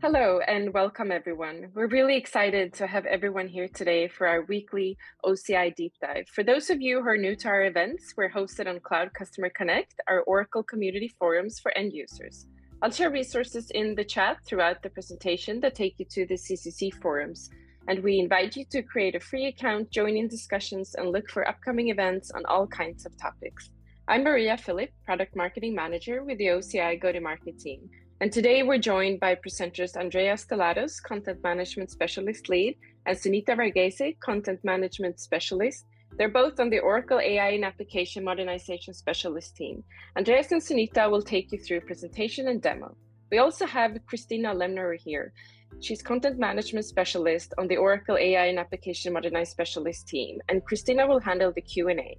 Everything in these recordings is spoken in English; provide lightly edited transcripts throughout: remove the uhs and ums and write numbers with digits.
Hello and welcome everyone. We're really excited to have everyone here today for our weekly OCI deep dive. For those of you who are new to our events, we're hosted on Cloud Customer Connect, our Oracle community forums for end users. I'll share resources in the chat throughout the presentation that take you to the CCC forums. And we invite you to create a free account, join in discussions, and look for upcoming events on all kinds of topics. I'm Maria Philip, Product Marketing Manager with the OCI Go-to-Market team. And today we're joined by presenters Andrea Stellados, Content Management Specialist Lead, and Sunita Varghese, Content Management Specialist. They're both on the Oracle AI and Application Modernization Specialist team. Andreas and Sunita will take you through presentation and demo. We also have Christina Lemner here. She's Content Management Specialist on the Oracle AI and Application Modernization Specialist team, and Christina will handle the Q&A.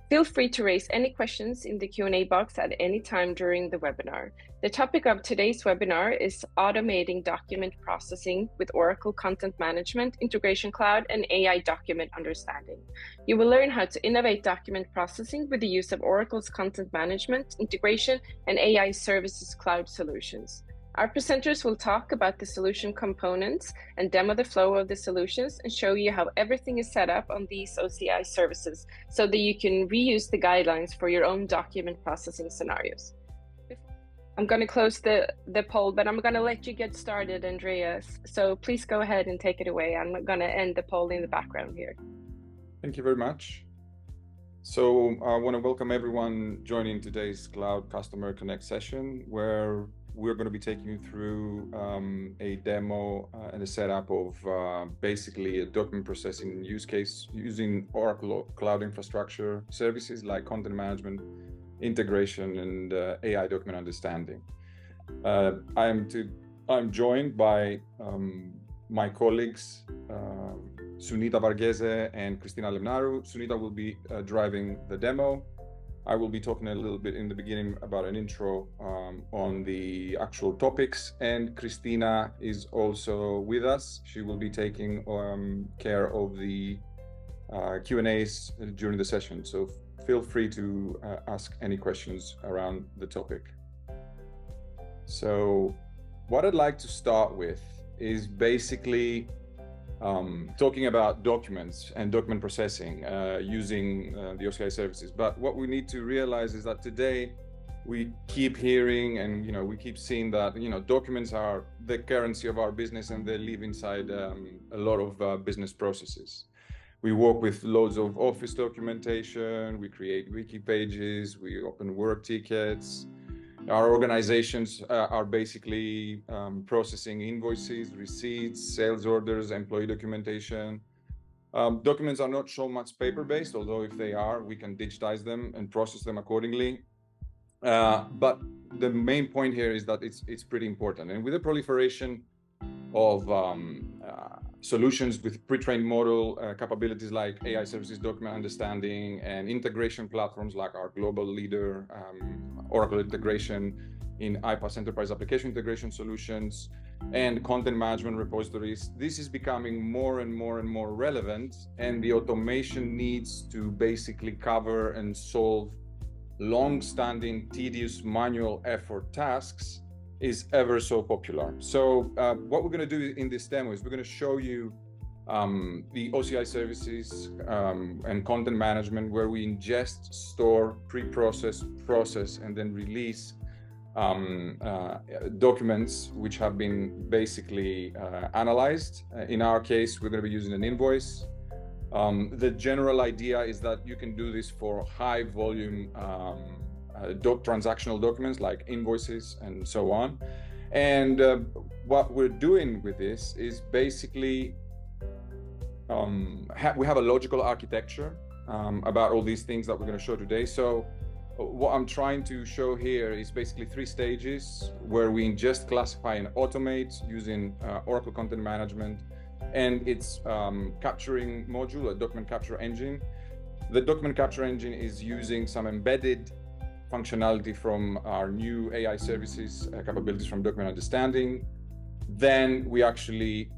Feel free to raise any questions in the Q&A box at any time during the webinar. The topic of today's webinar is automating document processing with Oracle Content Management, Integration Cloud, and AI Document Understanding. You will learn how to innovate document processing with the use of Oracle's Content Management, Integration, and AI Services Cloud solutions. Our presenters will talk about the solution components and demo the flow of the solutions and show you how everything is set up on these OCI services so that you can reuse the guidelines for your own document processing scenarios. I'm going to close the poll, but I'm going to let you get started, Andreas. So please go ahead and take it away. I'm going to end the poll in the background here. Thank you very much. So I want to welcome everyone joining today's Cloud Customer Connect session, where we're going to be taking you through a demo and a setup of basically a document processing use case using Oracle Cloud Infrastructure services like content management, integration, and AI document understanding. I'm joined by my colleagues, Sunita Varghese and Christina Lemnaru. Sunita will be driving the demo. I will be talking a little bit in the beginning about an intro on the actual topics, and Christina is also with us. She will be taking care of the Q&As during the session, so feel free to ask any questions around the topic. So what I'd like to start with is basically talking about documents and document processing using the OCI services. But what we need to realize is that today we keep hearing and we keep seeing that documents are the currency of our business, and they live inside a lot of business processes. We work with loads of office documentation, we create wiki pages, we open work tickets. Our organizations are basically processing invoices, receipts, sales orders, employee documentation. Documents are not so much paper-based, although if they are, we can digitize them and process them accordingly. But the main point here is that it's pretty important. And with the proliferation of solutions with pre-trained model capabilities like AI services, document understanding, and integration platforms like our global leader, Oracle Integration in iPaaS Enterprise Application Integration Solutions, and content management repositories, this is becoming more and more and more relevant, and the automation needs to basically cover and solve long-standing, tedious, manual effort tasks is ever so popular. So what we're going to do in this demo is we're going to show you the OCI services and content management, where we ingest, store, pre-process, process, and then release documents which have been basically analyzed. In our case, we're going to be using an invoice. The general idea is that you can do this for high volume transactional documents like invoices and so on. And what we're doing with this is basically we have a logical architecture about all these things that we're going to show today. So what I'm trying to show here is basically 3 stages where we ingest, classify, and automate using Oracle Content Management and its capturing module, a document capture engine. The document capture engine is using some embedded functionality from our new AI services capabilities from document understanding. Then we actually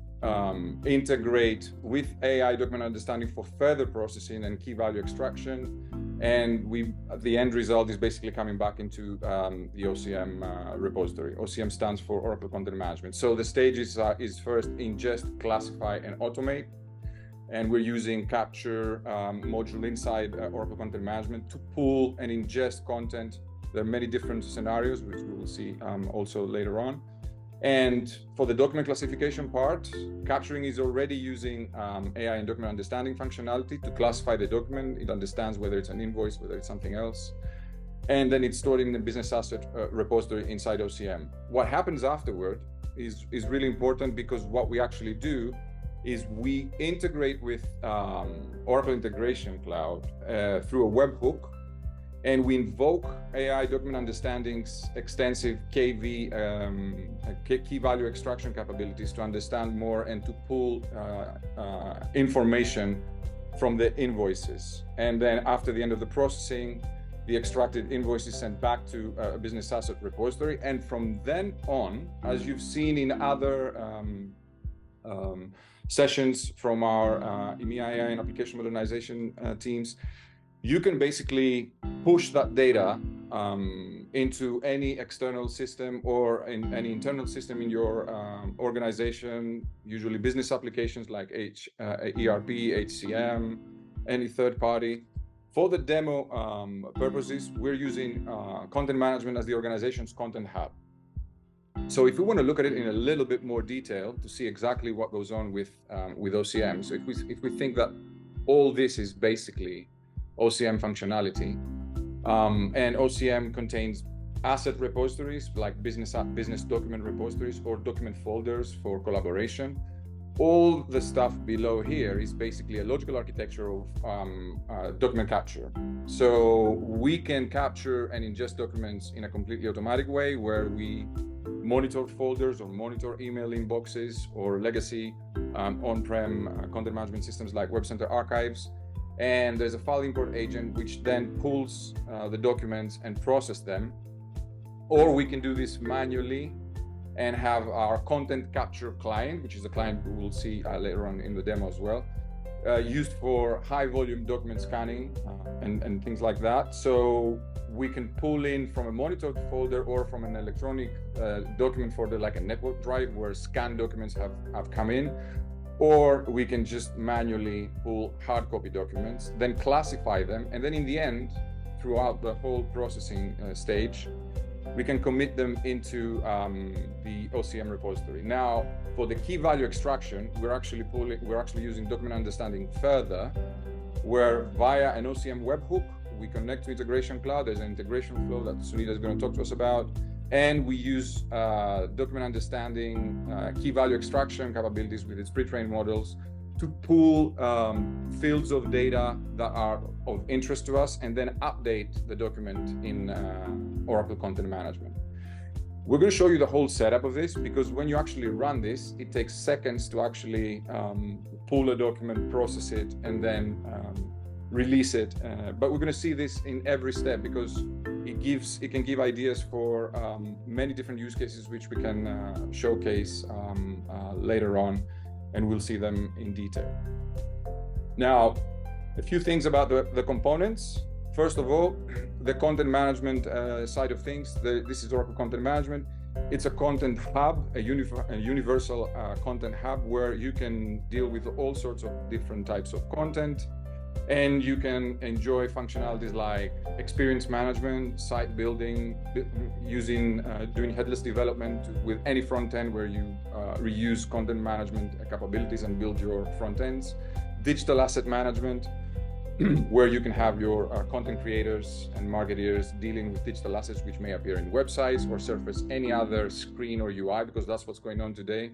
integrate with AI document understanding for further processing and key value extraction. And the end result is basically coming back into the OCM repository. OCM stands for Oracle Content Management. So the stage is first ingest, classify, and automate. And we're using capture module inside Oracle Content Management to pull and ingest content. There are many different scenarios, which we will see also later on. And for the document classification part, capturing is already using AI and document understanding functionality to classify the document. It understands whether it's an invoice, whether it's something else. And then it's stored in the business asset repository inside OCM. What happens afterward is really important, because what we actually do is we integrate with Oracle Integration Cloud through a webhook, and we invoke AI document understanding's extensive key value extraction capabilities to understand more and to pull information from the invoices. And then after the end of the processing, the extracted invoice is sent back to a business asset repository. And from then on, as you've seen in other sessions from our EMEA AI and application modernization teams, you can basically push that data into any external system or in any internal system in your organization, usually business applications like ERP, HCM, any third party. For the demo purposes, we're using content management as the organization's content hub. So if we want to look at it in a little bit more detail to see exactly what goes on with OCM, so if we think that all this is basically OCM functionality, and OCM contains asset repositories like business document repositories or document folders for collaboration. All the stuff below here is basically a logical architecture of document capture. So we can capture and ingest documents in a completely automatic way, where we monitor folders or monitor email inboxes or legacy on-prem content management systems like Web Center archives. And there's a file import agent which then pulls the documents and process them. Or we can do this manually and have our content capture client, which is a client we will see later on in the demo as well, used for high volume document scanning and things like that. So we can pull in from a monitored folder or from an electronic document folder like a network drive where scanned documents have come in. Or we can just manually pull hard copy documents, then classify them, and then in the end, throughout the whole processing stage, we can commit them into the OCM repository. Now, for the key value extraction, we're actually using document understanding further, where via an OCM webhook, we connect to Integration Cloud. There's an integration flow that Sunita is going to talk to us about. And we use document understanding, key value extraction capabilities with its pre-trained models to pull fields of data that are of interest to us and then update the document in Oracle Content Management. We're going to show you the whole setup of this, because when you actually run this, it takes seconds to actually pull a document, process it, and then release it. But we're going to see this in every step, because it can give ideas for many different use cases which we can showcase later on, and we'll see them in detail. Now, a few things about the components. First of all, the content management side of things. This is Oracle Content Management. It's a content hub, a universal content hub, where you can deal with all sorts of different types of content. And you can enjoy functionalities like experience management, site building, doing headless development with any front end where you reuse content management capabilities and build your front ends. Digital asset management, where you can have your content creators and marketeers dealing with digital assets which may appear in websites or surface any other screen or UI, because that's what's going on today.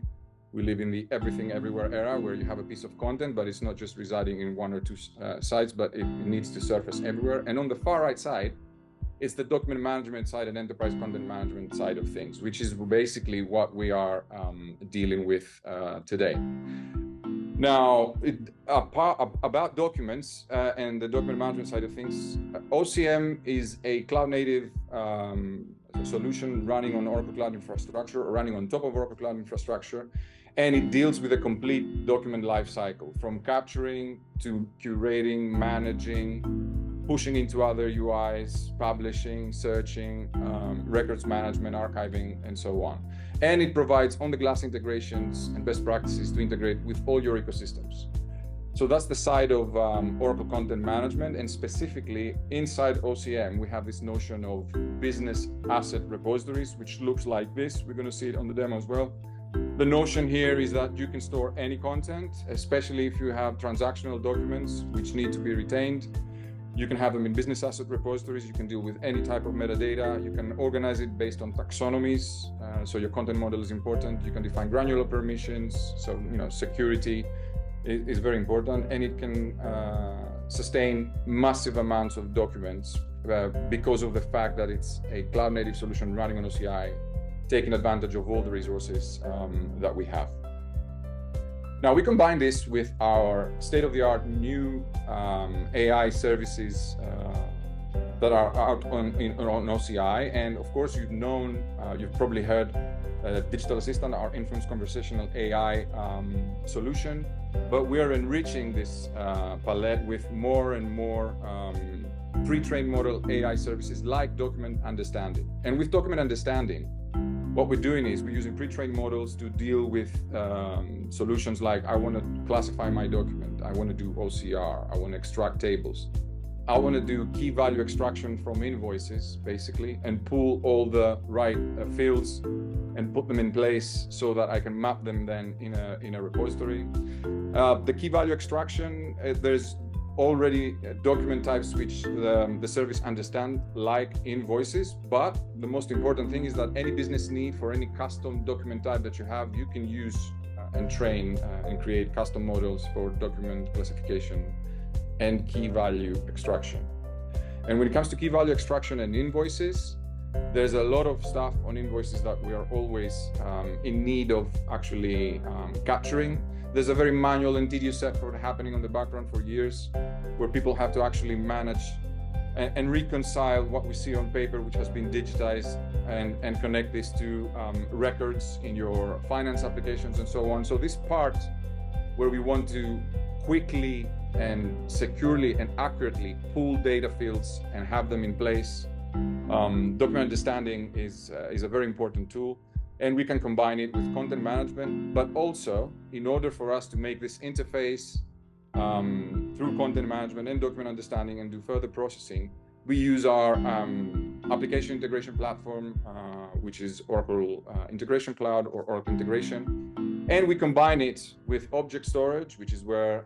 We live in the everything everywhere era, where you have a piece of content, but it's not just residing in one or two sites, but it needs to surface everywhere. And on the far right side, it's the document management side and enterprise content management side of things, which is basically what we are dealing with today. Now, about documents and the document management side of things, OCM is a cloud-native solution running on Oracle Cloud Infrastructure or running on top of Oracle Cloud Infrastructure, and it deals with a complete document lifecycle, from capturing to curating, managing, pushing into other UIs, publishing, searching, records management, archiving, and so on. And it provides on-the-glass integrations and best practices to integrate with all your ecosystems. So that's the side of Oracle Content Management, and specifically inside OCM, we have this notion of business asset repositories, which looks like this. We're going to see it on the demo as well. The notion here is that you can store any content, especially if you have transactional documents which need to be retained. You can have them in business asset repositories. You can deal with any type of metadata. You can organize it based on taxonomies. So your content model is important. You can define granular permissions. So, security is very important, and it can sustain massive amounts of documents because of the fact that it's a cloud native solution running on OCI, taking advantage of all the resources that we have. Now, we combine this with our state-of-the-art new AI services that are out on OCI. And of course, you've probably heard Digital Assistant, our Influence conversational AI solution, but we are enriching this palette with more and more pre-trained model AI services like document understanding. And with document understanding, what we're doing is we're using pre-trained models to deal with solutions like, I want to classify my document, I want to do OCR, I want to extract tables, I want to do key value extraction from invoices, basically, and pull all the right fields and put them in place so that I can map them then in a repository. The key value extraction, there's already document types which the service understand, like invoices, but the most important thing is that any business need for any custom document type that you have, you can use and train and create custom models for document classification and key value extraction. And when it comes to key value extraction and invoices, there's a lot of stuff on invoices that we are always in need of actually capturing. There's a very manual and tedious effort happening on the background for years, where people have to actually manage and reconcile what we see on paper, which has been digitized, and connect this to records in your finance applications and so on. So this part where we want to quickly and securely and accurately pull data fields and have them in place, document understanding is a very important tool. And we can combine it with content management, but also in order for us to make this interface through content management and document understanding and do further processing, we use our application integration platform, which is Oracle Integration Cloud or Oracle Integration. And we combine it with object storage, which is where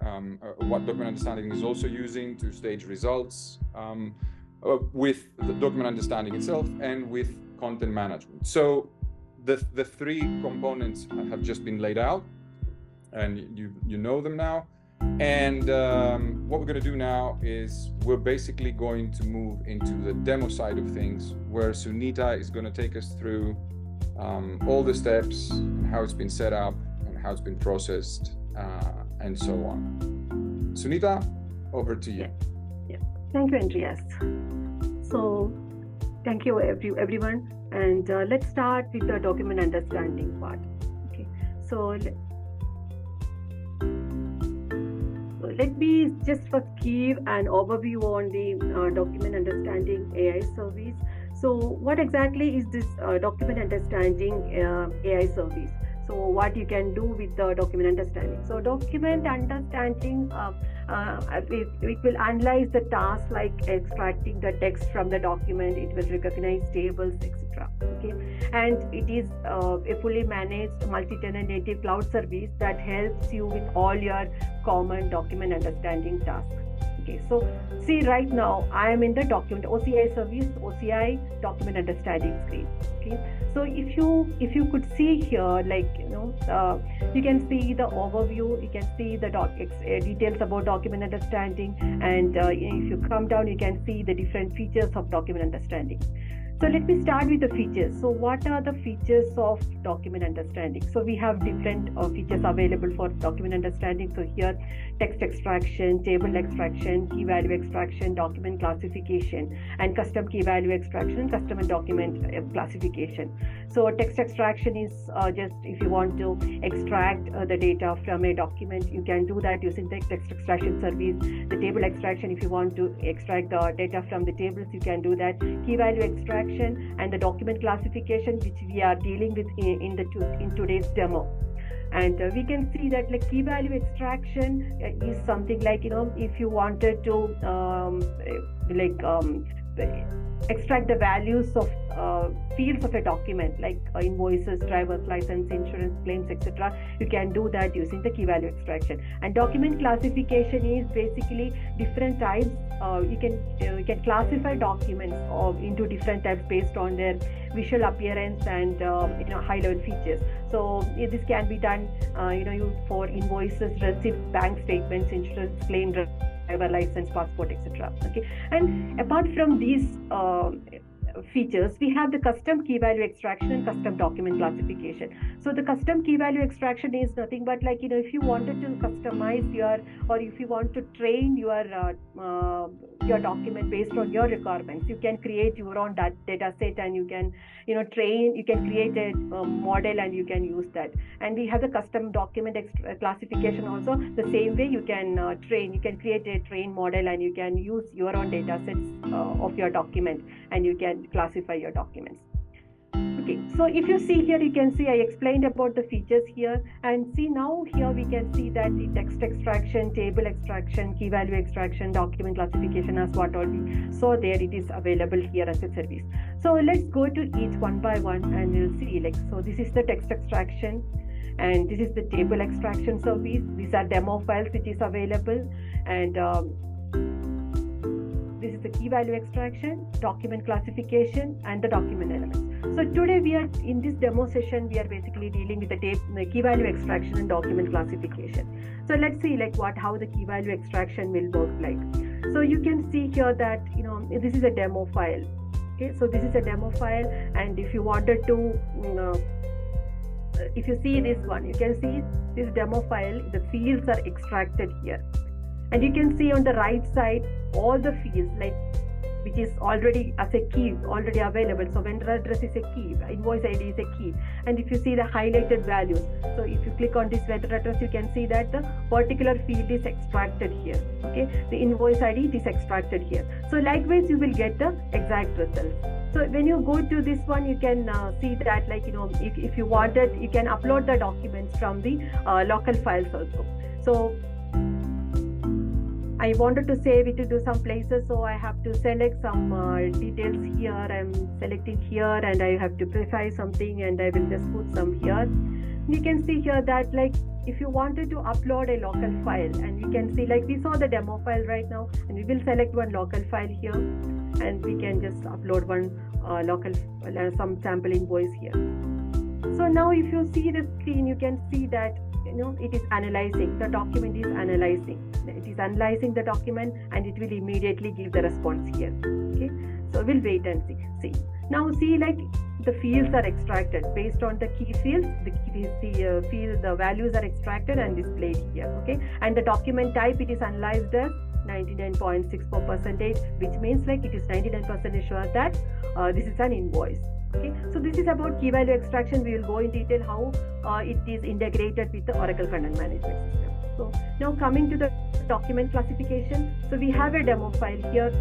what document understanding is also using to stage results, with the document understanding itself and with content management. So the three components have just been laid out, and you know them now. And what we're going to do now is we're basically going to move into the demo side of things, where Sunita is going to take us through all the steps and how it's been set up and how it's been processed and so on. Sunita, over to you. Yeah. Thank you, Andreas. So thank you everyone. And let's start with the document understanding part. Okay, so let me just first give an overview on the document understanding AI service. So what exactly is this document understanding AI service? So what you can do with the document understanding. So document understanding, it will analyze the task like extracting the text from the document. It will recognize tables, etc. Okay, and it is a fully managed multi-tenant native cloud service that helps you with all your common document understanding tasks. Okay, so see, right now I am in the document OCI service, OCI document understanding screen. Okay, so if you could see here, like you can see the overview, you can see the details about document understanding, and if you come down, you can see the different features of document understanding. So let me start with the features. So what are the features of document understanding? So we have different features available for document understanding. So here, text extraction, table extraction, key value extraction, document classification, and custom key value extraction, and custom and document classification. So text extraction is just if you want to extract the data from a document, you can do that using the text extraction service. The table extraction, if you want to extract the data from the tables, you can do that. Key value extraction and the document classification, which we are dealing with in today's demo. And we can see that like key value extraction is something like, if you wanted to extract the values of fields of a document like invoices, driver's license, insurance claims, etc. You can do that using the key value extraction. And document classification is basically different types. You can classify documents into different types based on their visual appearance and high-level features. So this can be done for invoices, receipts, bank statements, insurance claim, driver license, passport, etc. Okay, and apart from these features, we have the custom key value extraction and custom document classification. So the custom key value extraction is nothing but like, if you wanted to customize or if you want to train your document based on your requirements, you can create your own data set, and you can create a model and you can use that. And we have the custom document classification also. The same way you can create a train model and you can use your own data sets of your document, and you can classify your documents. Okay, so if you see here, you can see I explained about the features here, and see now here we can see that the text extraction, table extraction, key value extraction, document classification, as what all we saw there, it is available here as a service. So let's go to each one by one and we'll see so this is the text extraction and this is the table extraction service. These are demo files which is available, and this is the key value extraction, document classification, and the document elements. So today we are in this demo session, we are basically dealing with the key value extraction and document classification. So let's see how the key value extraction will work like. So you can see here that this is a demo file. Okay, so this is a demo file, and if you wanted to if you see this one, you can see this demo file, the fields are extracted here. And you can see on the right side all the fields which is already as a key already available. So vendor address is a key, invoice ID is a key, and if you see the highlighted values, so if you click on this vendor address, you can see that the particular field is extracted here. Okay, the invoice ID is extracted here. So likewise you will get the exact results. So when you go to this one, you can see that if you wanted, you can upload the documents from the local files also. So I wanted to save it to some places, so I have to select some details here. I'm selecting here, and I have to precise something, and I will just put some here. You can see here that if you wanted to upload a local file, and you can see we saw the demo file right now, and we will select one local file here, and we can just upload one local some sample invoice here. So now if you see the screen, you can see that it is analyzing, the document is analyzing. It is analyzing the document, and it will immediately give the response here. Okay, so we'll wait and see. Now see the fields are extracted based on the key fields. The values are extracted and displayed here. Okay, and the document type, it is analyzed as 99.64%, which means it is 99% sure that this is an invoice. Okay, so this is about key value extraction. We will go in detail how it is integrated with the Oracle Content Management System. So now coming to the document classification. So we have a demo file here,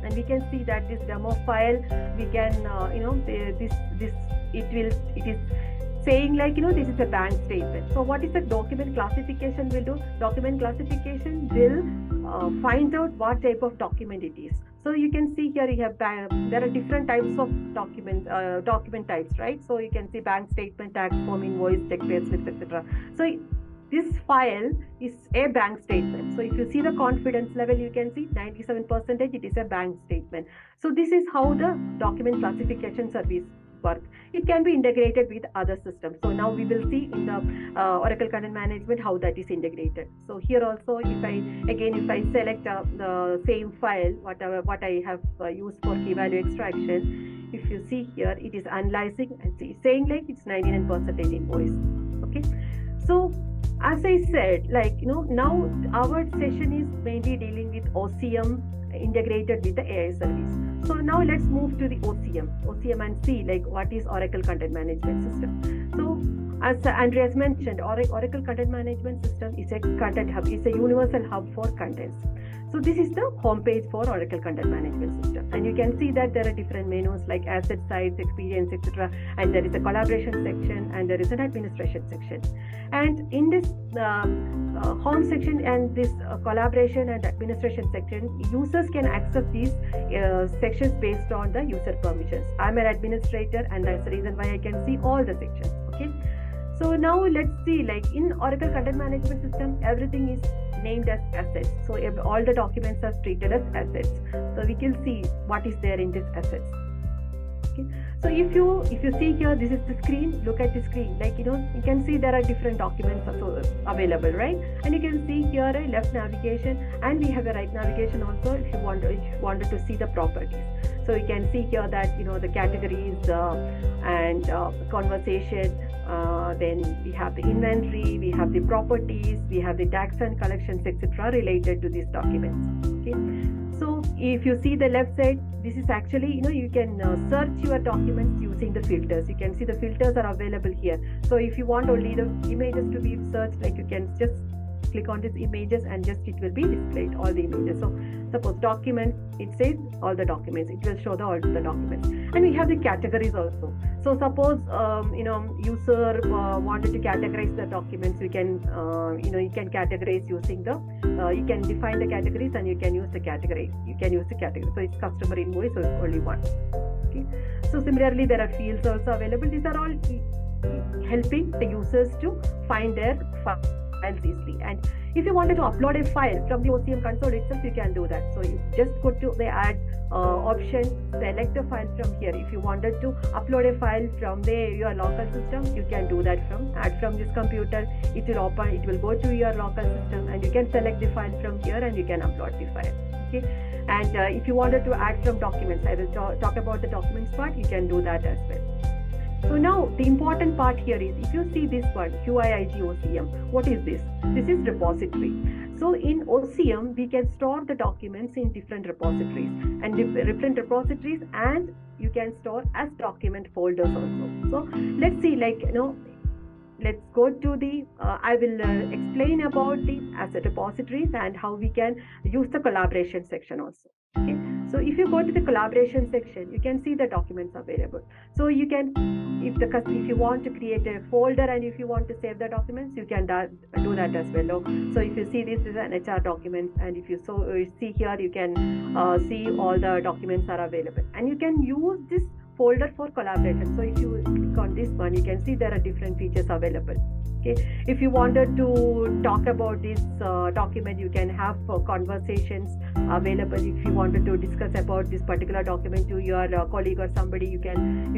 and we can see that this demo file, we can it is saying this is a bank statement. So what is the document classification will do? Document classification will find out what type of document it is. So you can see here you have there are different types of document types, right? So you can see bank statement, tax form, invoice, check, pay slips, etc. So this file is a bank statement. So if you see the confidence level, you can see 97% it is a bank statement. So this is how the document classification service work. It can be integrated with other systems. So now we will see in the Oracle Content Management how that is integrated. So here also, if I select the same file, what I have used for key value extraction, if you see here, it is analyzing and saying like it's 99% invoice. Okay, so as I said, now our session is mainly dealing with OCM integrated with the AI service. So now let's move to the OCM and see what is Oracle Content Management System. So as Andreas mentioned, Oracle Content Management System is a content hub. It's a universal hub for contents. So this is the homepage for Oracle Content Management System, and you can see that there are different menus like asset sites, experience, etc. And there is a collaboration section and there is an administration section. And in this home section and this collaboration and administration section, users can access these sections based on the user permissions. I'm an administrator, and that's the reason why I can see all the sections. Okay. So now let's see, in Oracle Content Management System, everything is named as assets. So all the documents are treated as assets. So we can see what is there in these assets. Okay. So if you see here, this is the screen. Look at the screen. You can see there are different documents also available, right? And you can see here a left navigation, and we have a right navigation also if you wanted to see the properties. So you can see here that the categories and conversation. Then we have the inventory, we have the properties, we have the tax and collections, etc. related to these documents. Okay. So if you see the left side, this is actually, you can search your documents using the filters. You can see the filters are available here. So if you want only the images to be searched, you can just click on these images and just it will be displayed all the images. So suppose documents, it says all the documents, it will show all the documents. And we have the categories also. So suppose user wanted to categorize the documents, you can categorize using the you can define the categories and you can use the category. So it's customer invoice, so it's only one. Okay. So similarly, there are fields also available. These are all helping the users to find their files easily. And if you wanted to upload a file from the OCM console itself, you can do that. So you just go to the add option, select the file from here. If you wanted to upload a file from your local system, you can do that add from this computer. It will go to your local system, and you can select the file from here and you can upload the file. Okay. And if you wanted to add from documents, I will talk about the documents part, you can do that as well. So now the important part here is, if you see this one, QIIG OCM, what is this? This is repository. So in OCM, we can store the documents in different repositories, and different repositories, and you can store as document folders also. So let's see, let's go to the, I will explain about the asset repositories and how we can use the collaboration section also. Okay. So if you go to the collaboration section, you can see the documents available. So you can, if you want to create a folder and if you want to save the documents, you can do that as well. So if you see, this is an HR document, and if you see here, you can see all the documents are available, and you can use this folder for collaboration. So if you click on this one, you can see there are different features available. Okay. If you wanted to talk about this document, you can have conversations available. If you wanted to discuss about this particular document to your colleague or somebody, you can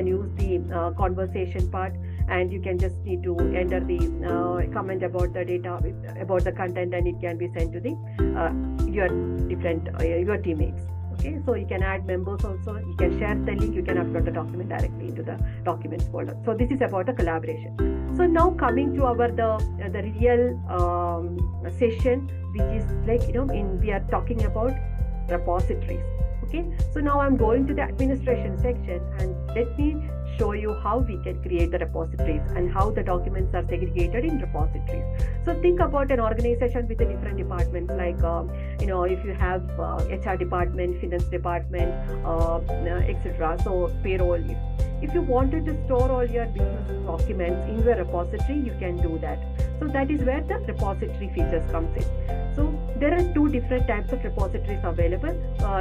use the conversation part, and you can just need to enter the comment about the data, about the content, and it can be sent to the your teammates. Okay, so you can add members also, you can share the link, you can upload the document directly into the documents folder. So this is about the collaboration. So now coming to the real session, which is we are talking about repositories. Okay, so now I'm going to the administration section, and let me show you how we can create the repositories and how the documents are segregated in repositories. So think about an organization with a different departments, if you have HR department, finance department, etc. So payroll. If you wanted to store all your business documents in your repository, you can do that. So that is where the repository features comes in. So there are two different types of repositories available.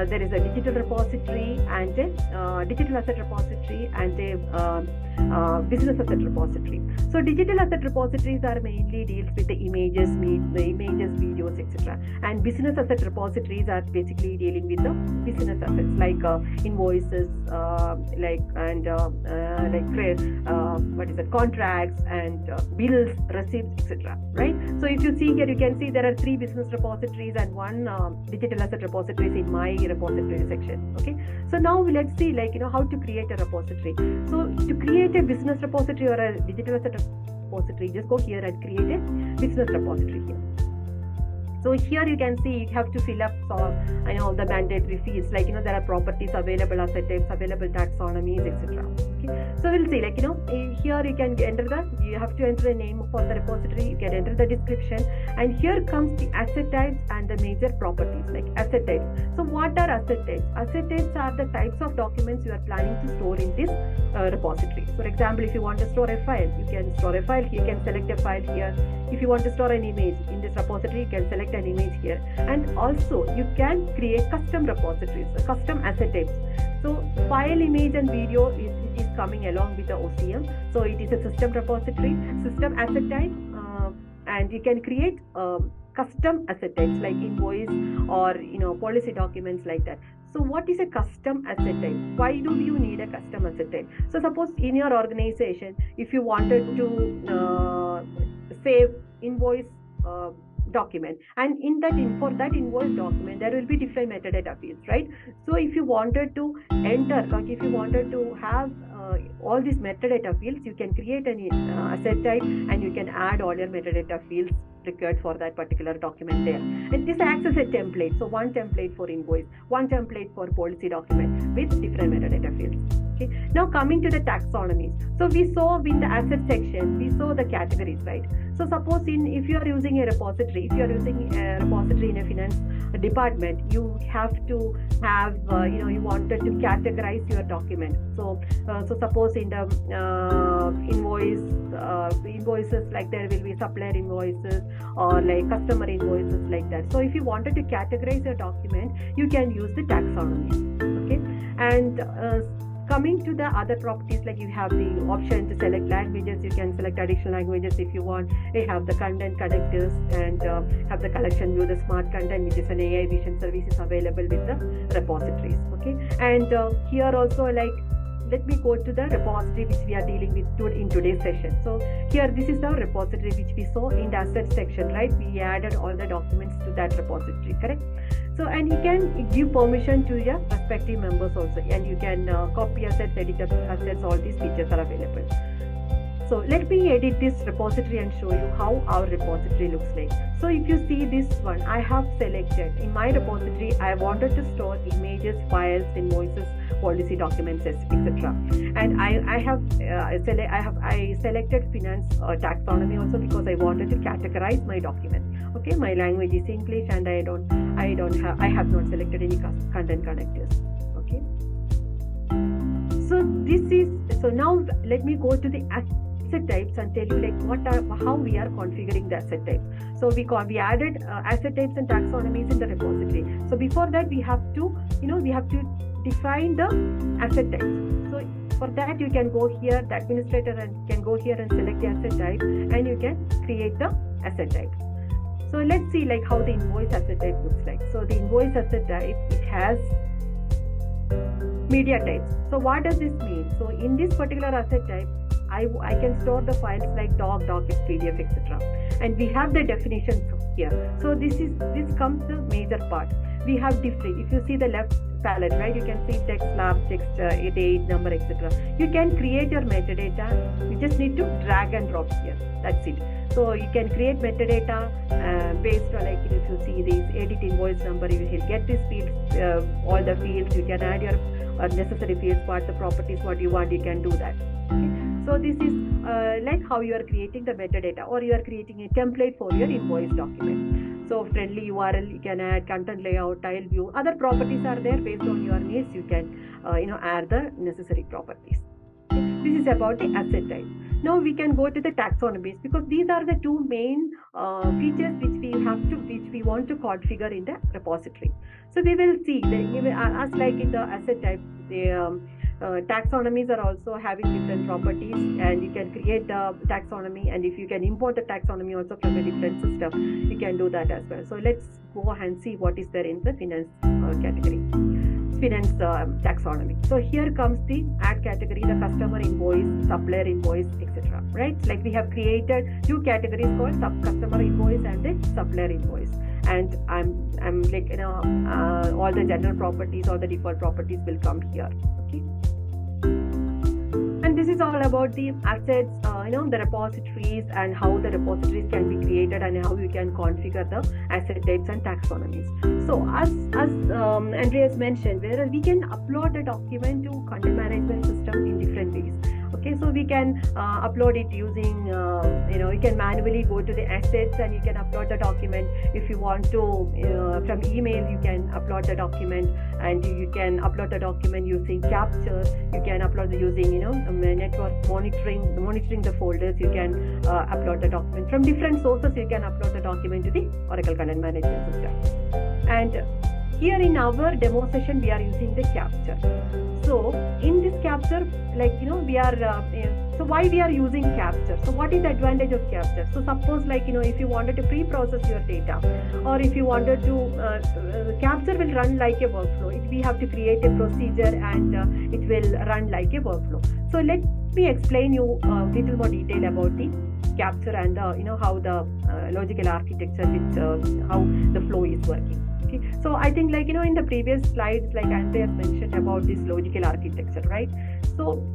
There is a digital repository and a digital asset repository and a business asset repository. So digital asset repositories are mainly deals with the images, videos, etc. And business asset repositories are basically dealing with the business assets like invoices, contracts and bills, receipts, etc. Right? So if you see here, you can see there are 3 business repositories and 1 digital asset repositories in my repository section. Okay. So now let's see how to create a repository. So to create a business repository or a digital asset repository, just go here and create a business repository here. So here you can see you have to fill up the mandatory fields there are properties available, asset types available, taxonomies, etc. Okay. So we'll see here you can enter you have to enter the name for the repository, you can enter the description, and here comes the asset types and the major properties like asset types. So what are asset types? Asset types are the types of documents you are planning to store in this repository. For example, if you want to store a file, you can store a file, you can select a file here. If you want to store an image in this repository, you can select an image here, and also you can create custom repositories, custom asset types. So file, image and video is coming along with the OCM. So it is a system repository, system asset type, and you can create custom asset types like invoice or policy documents like that. So what is a custom asset type? Why do you need a custom asset type? So suppose in your organization, if you wanted to save invoice document, and for that invoice document there will be different metadata fields, right? So if you wanted to enter, if you wanted to have all these metadata fields, you can create an asset type and you can add all your metadata fields required for that particular document there. And this acts as a template. So 1 template for invoice, 1 template for policy document with different metadata fields. Okay. Now coming to the taxonomies. So we saw in the asset section, we saw the categories, right? So suppose if you are using a repository, if you are using a repository in a finance department, you have to have, you wanted to categorize your document. So suppose in the invoices, like there will be supplier invoices or like customer invoices like that. So if you wanted to categorize your document, you can use the taxonomy. Okay. And coming to the other properties, like you have the option to select languages, you can select additional languages if you want. You have the content connectors and have the collection view, the smart content, which is an AI vision services available with the repositories. Okay, and here also, let me go to the repository which we are dealing with in today's session. So here, this is the repository which we saw in the asset section, right? We added all the documents to that repository, correct? So, and you can give permission to your respective members also, and you can copy assets, edit assets, all these features are available. So let me edit this repository and show you how our repository looks like. So if you see this one, I have selected in my repository, I wanted to store images, files, invoices, policy documents, etc. And I selected finance taxonomy also because I wanted to categorize my document. Okay, my language is English, and I have not selected any content connectors. Okay. So now let me go to the asset types and tell you how we are configuring the asset types. So we added asset types and taxonomies in the repository. So before that, we have to define the asset types. So for that, you can go here, the administrator, and can go here and select the asset type, and you can create the asset types. So let's see how the invoice asset type looks like. So the invoice asset type, it has media types. So what does this mean? So in this particular asset type, I can store the files like doc, PDF, etc. And we have the definitions here. So this comes the major part. We have different. If you see the left palette, right, you can see text, lab, text, date, number, etc. You can create your metadata. You just need to drag and drop here. That's it. So you can create metadata based on if you see this edit invoice number, you will get these fields, all the fields. You can add your necessary fields, what the properties, what you want, you can do that. Okay. So this is like how you are creating the metadata, or you are creating a template for your invoice document. So friendly URL, you can add content layout, tile view, other properties are there based on your needs. You can add the necessary properties. This is about the asset type. Now we can go to the taxonomies, because these are the two main features which we want to configure in the repository. So we will see that as like in the asset type, the taxonomies are also having different properties, and you can create the taxonomy, and if you can import the taxonomy also from a different system, you can do that as well. So let's go and see what is there in the finance category. Finance taxonomy. So here comes the add category, the customer invoice, supplier invoice, etc. Right? Like we have created two categories called customer invoice and the supplier invoice. And I'm like, you know, all the general properties, all the default properties will come here. Okay. And this is all about the assets, the repositories, and how the repositories can be created and how you can configure the asset types and taxonomies. So as Andreas mentioned, where we can upload a document to content management system in different ways. Okay, so we can upload it using, you can manually go to the assets and you can upload the document. If you want to, from email, you can upload the document, and you can upload the document using capture. You can upload using, network monitoring the folders. You can upload the document from different sources. You can upload the document to the Oracle Content Management System. And here in our demo session, we are using the capture. So in this capture, we are, so why we are using capture? So what is the advantage of capture? So suppose if you wanted to pre-process your data, or if you wanted to, capture will run like a workflow. We have to create a procedure, and it will run like a workflow. So let me explain you a little more detail about the capture and how the logical architecture, how the flow is working. Okay. So I think in the previous slides, like Andreas mentioned about this logical architecture, right? So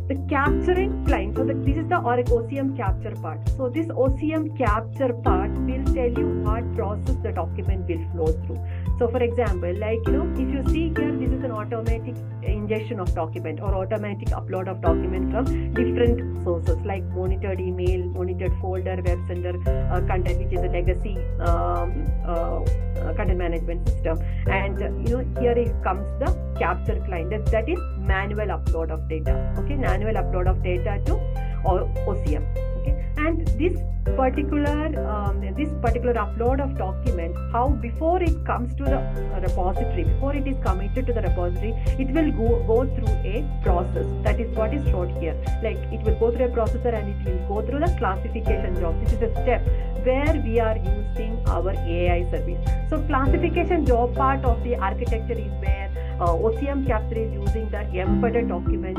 the capturing client, so this is the OCM capture part. So this OCM capture part will tell you what process the document will flow through. So for example, if you see here, this is an automatic ingestion of document or automatic upload of document from different sources like monitored email, monitored folder, web sender content, which is a legacy content management system. And here it comes the capture client, that is manual upload of data. Okay, manual upload of data to OCM. Okay, and this particular upload of document, how before it comes to the repository, before it is committed to the repository, it will go through a process. That is what is shown here. Like it will go through a processor, and it will go through the classification job. This is a step where we are using our AI service. So classification job part of the architecture is where OCM capture is using the embedded document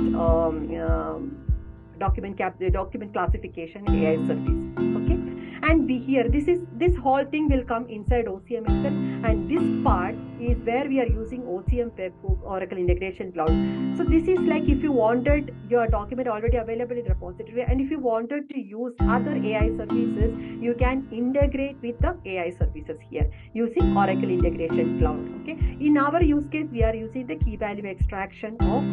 classification AI service. Okay, and this whole thing will come inside OCM itself, and this part is where we are using OCM webhook, Oracle Integration Cloud. So this is like if you wanted your document already available in repository, and if you wanted to use other AI services, you can integrate with the AI services here using Oracle Integration Cloud. Okay, in our use case, we are using the key value extraction of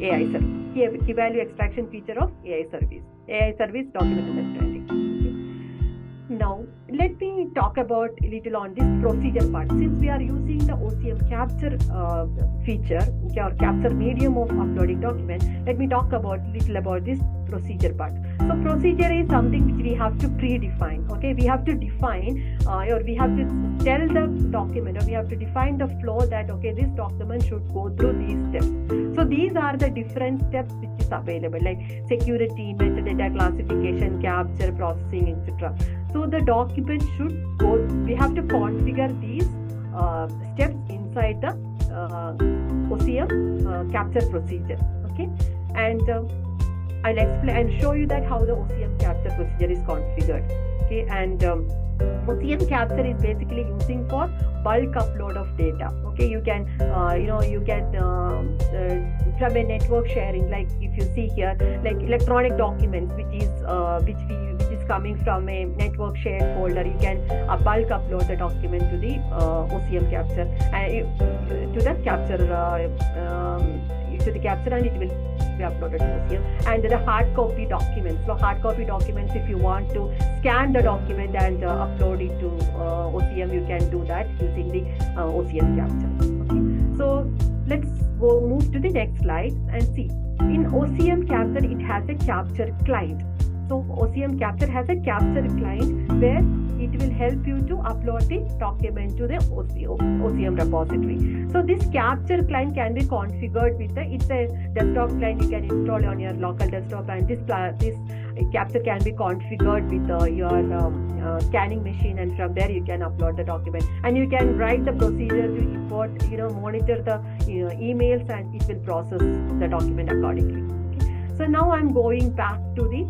AI service, key value extraction feature of AI service document understanding. Okay. Now let me talk about a little on this procedure part. Since we are using the OCM capture feature or capture medium of uploading document, let me talk about little about this procedure part. So procedure is something which we have to predefine. Okay, we have to define or we have to tell the document, or we have to define the flow that this document should go through these steps. So these are the different steps which is available, like security, metadata classification, capture, processing, etc. So the document should go, we have to configure these steps inside the OCM capture procedure. Okay, and I'll explain and show you that how the OCM capture procedure is configured. Okay, and OCM capture is basically using for bulk upload of data. Okay, you can from a network sharing, like if you see here, like electronic documents, which is coming from a network shared folder, you can bulk upload the document to the OCM capture and to the capture, and it will be uploaded to OCM. And the hard copy documents. So hard copy documents, if you want to scan the document and upload it to OCM, you can do that using the OCM capture. Okay, so let's move to the next slide and see. In OCM Capture, it has a capture client. So OCM Capture has a capture client where it will help you to upload the document to the OCM repository. So this capture client can be configured with it's a desktop client you can install on your local desktop, and this capture can be configured with your scanning machine, and from there you can upload the document, and you can write the procedure to import, monitor the emails, and it will process the document accordingly. Okay. So now I'm going back to the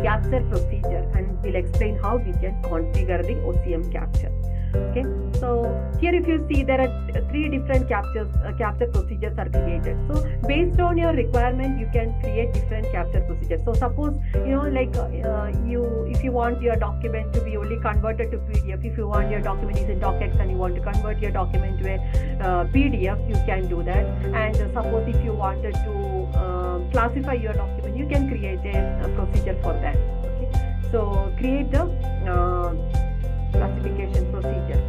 capture procedure and we'll explain how we can configure the OCM capture. Okay, so here if you see there are 3 different capture procedures are created. So based on your requirement you can create different capture procedures. So suppose if you want your document to be only converted to PDF, if you want your document is in docx and you want to convert your document to a PDF, you can do that. And suppose if you wanted to classify your document, you can create a procedure for that. Okay, so create the classification procedure.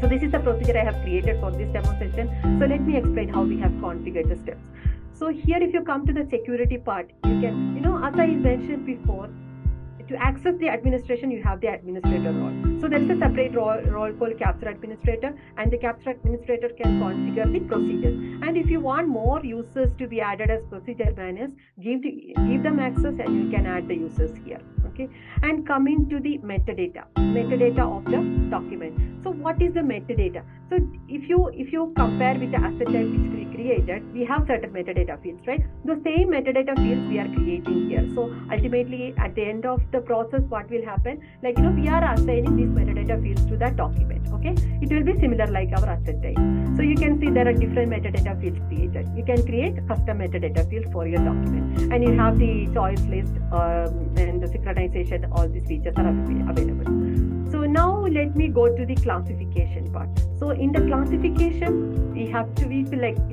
So this is the procedure I have created for this demo session. So let me explain how we have configured the steps. So here if you come to the security part, you can, as I mentioned before, to access the administration, you have the administrator role. So there's a separate role called capture administrator, and the capture administrator can configure the procedures. And if you want more users to be added as procedure managers, give them access and you can add the users here. Okay. And coming to the metadata of the document. So what is the metadata? So if you compare with the asset type which we created, we have certain metadata fields, right? The same metadata fields we are creating here. So ultimately at the end of the process, what will happen, we are assigning these metadata fields to that document. Okay, it will be similar like our asset type. So you can see there are different metadata fields created. You can create custom metadata fields for your document, and you have the choice list and the synchronization. All these features are available. So now let me go to the classification part. So in the classification, in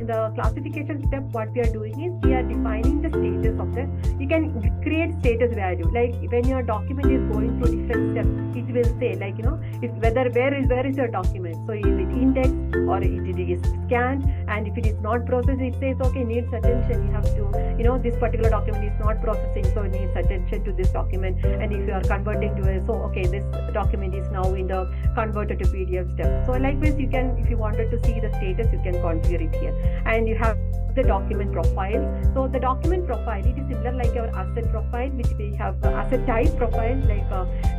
the classification step, what we are doing is we are defining the status of the. You can create status value. Like when your document is going through different steps, it will say where is your document. So is it indexed or it is scanned, and if it is not processed, it says okay, needs attention. You have to this particular document is not processing, so it needs attention to this document. And if you are converting to this document is now in the converted to PDF step. So likewise, you can, if you wanted to see the status, you can configure it here. And you have the document profile. So the document profile, it is similar like our asset profile, which we have asset type profile. Like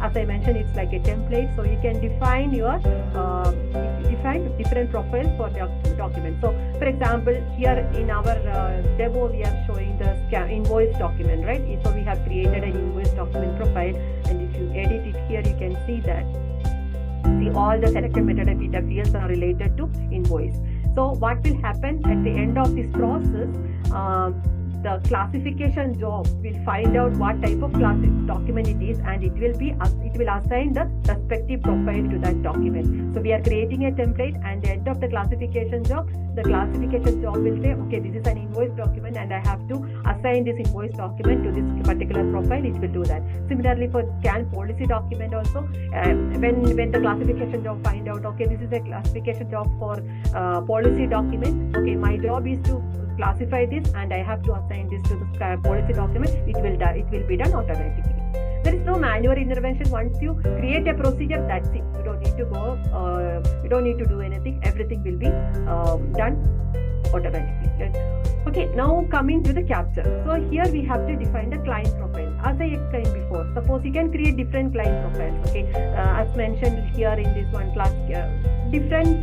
as I mentioned, it's like a template. So you can define your different profiles for the document. So for example, here in our demo, we are showing the invoice document, right? So we have created an invoice document profile, and if you edit it here, you can see that. See, all the selected metadata fields are related to invoice. So what will happen at the end of this process, the classification job will find out what type of document it is, and it will assign the respective profile to that document. So we are creating a template, and at the end of the classification job will say, okay, this is an invoice document and I have to assign this invoice document to this particular profile. It will do that. Similarly for scan policy document also, when the classification job find out, okay, this is a classification job for policy document. Okay, my job is to classify this and I have to assign this to the policy document. It will be done automatically. There is no manual intervention. Once you create a procedure, that's it. You don't need to go. You don't need to do anything. Everything will be done automatically. Right? Okay. Now coming to the capture. So here we have to define the client profile. As I explained before, suppose you can create different client profiles. Okay. As mentioned here in this one class, different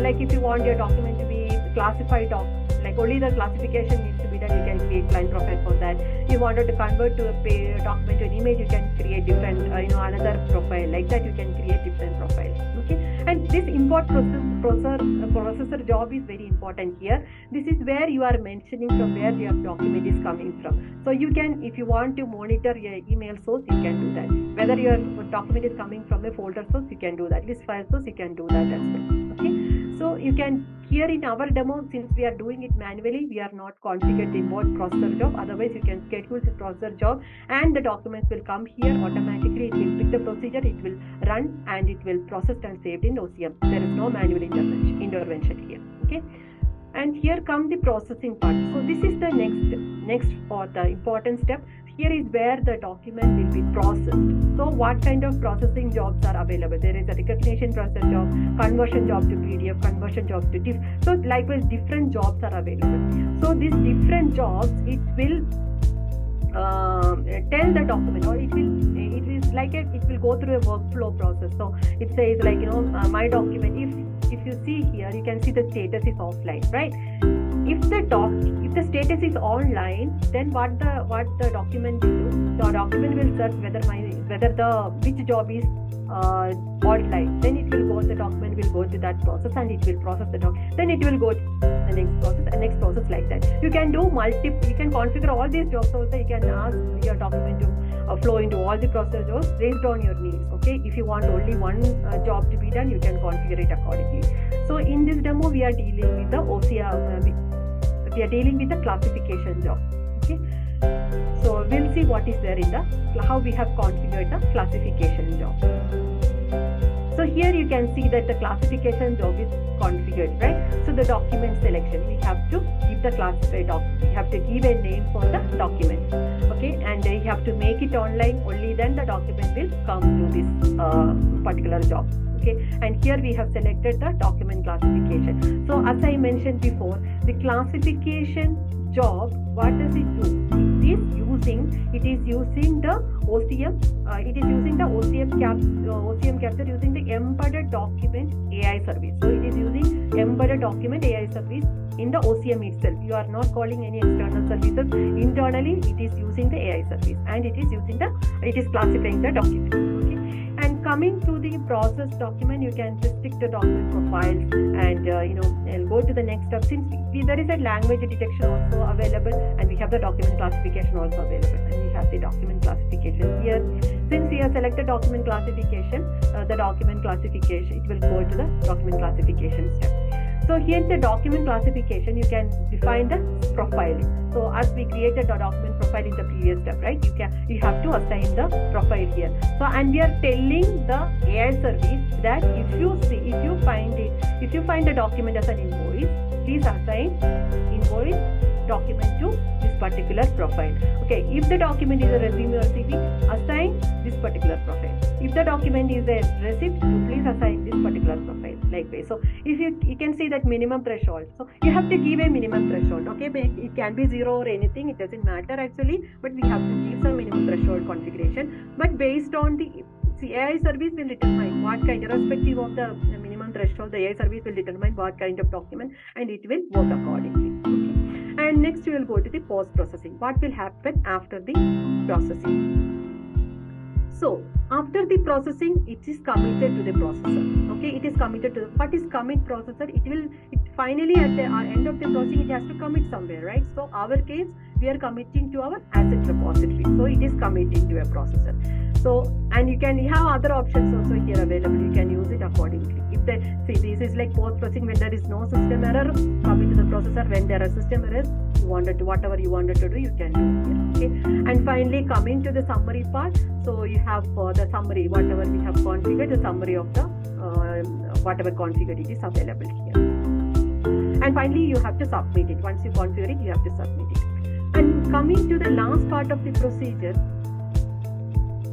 like if you want your document to be classified like only the classification needs to be done, you can create client profile for that. You wanted to convert to a document to an image, you can create different another profile. Like that you can create different profiles. Okay, and this import processor job is very important here. This is where you are mentioning from where your document is coming from. So you can, if you want to monitor your email source, you can do that. Whether your document is coming from a folder source, you can do that. List file source, you can do that as well. Okay, so you can, here in our demo, since we are doing it manually, we are not configured the import processor job. Otherwise, you can schedule the processor job and the documents will come here automatically. It will pick the procedure, it will run, and it will process and saved in OCM. There is no manual intervention here. Okay. And here come the processing part. So this is the next or the important step. Here is where the document will be processed. So what kind of processing jobs are available? There is a recognition process job, conversion job to PDF, conversion job to diff. So likewise different jobs are available. So these different jobs, it will tell the document, or it will go through a workflow process. So it says like, my document, if you see here, you can see the status is offline, right? If the status is online, then what the document will do? The document will search which job is online. Then the document will go to that process and it will process the document. Then it will go to the next process like that. You can do you can configure all these jobs also. You can ask your document to flow into all the procedures based on your needs. Okay, if you want only one job to be done, you can configure it accordingly. So in this demo, we are dealing with the OCR. We are dealing with the classification job. Okay, so we'll see what is there in how we have configured the classification job. So here you can see that the classification job is configured, right? So the document selection, we have to give the classified document. We have to give a name for the document. Okay, and you have to make it online. Only then the document will come to this particular job. Okay, and here we have selected the document classification. So as I mentioned before, the classification job, what does it do? It is using the OCM. It is using the OCM capture using the embedded document AI service. So it is using embedded document AI service in the OCM itself. You are not calling any external services. Internally, it is using the AI service, and it is classifying the document. Okay. And coming to the process document, you can restrict the document profiles and and go to the next step. Since there is a language detection also available, and we have the document classification also available, and we have the document classification here. Since we have selected document classification, the document classification, it will go to the document classification step. So here the document classification, you can define the profiling. So as we created the document profile in the previous step, right? You have to assign the profile here. So and we are telling the AI service that if you find the document as an invoice, please assign invoice document to this particular profile. Okay, if the document is a resume or CV, assign this particular profile. If the document is a receipt, please assign this particular profile. Likewise, so if you can see that minimum threshold, so you have to give a minimum threshold. Okay, it can be 0 or anything, it doesn't matter actually, but we have to give some minimum threshold configuration. But based on the AI service will determine what kind, irrespective of the minimum threshold, the AI service will determine what kind of document, and it will work accordingly. Okay. And next we will go to the post processing. What will happen after the processing? So after the processing, it is committed to the processor. Okay, it is committed to what is commit processor. It finally at the end of the processing, it has to commit somewhere, right? So our case, we are committing to our asset repository. So it is committing to a processor. So and you have other options also here available. You can use it accordingly. If this is like post processing when there is no system error, commit to the processor. When there are system errors, whatever you wanted to do, you can do here. Okay. And finally, coming to the summary part. So you have the summary, whatever we have configured, the summary of the whatever configured it is available here. And finally, you have to submit it. Once you configure it, you have to submit it. And coming to the last part of the procedure,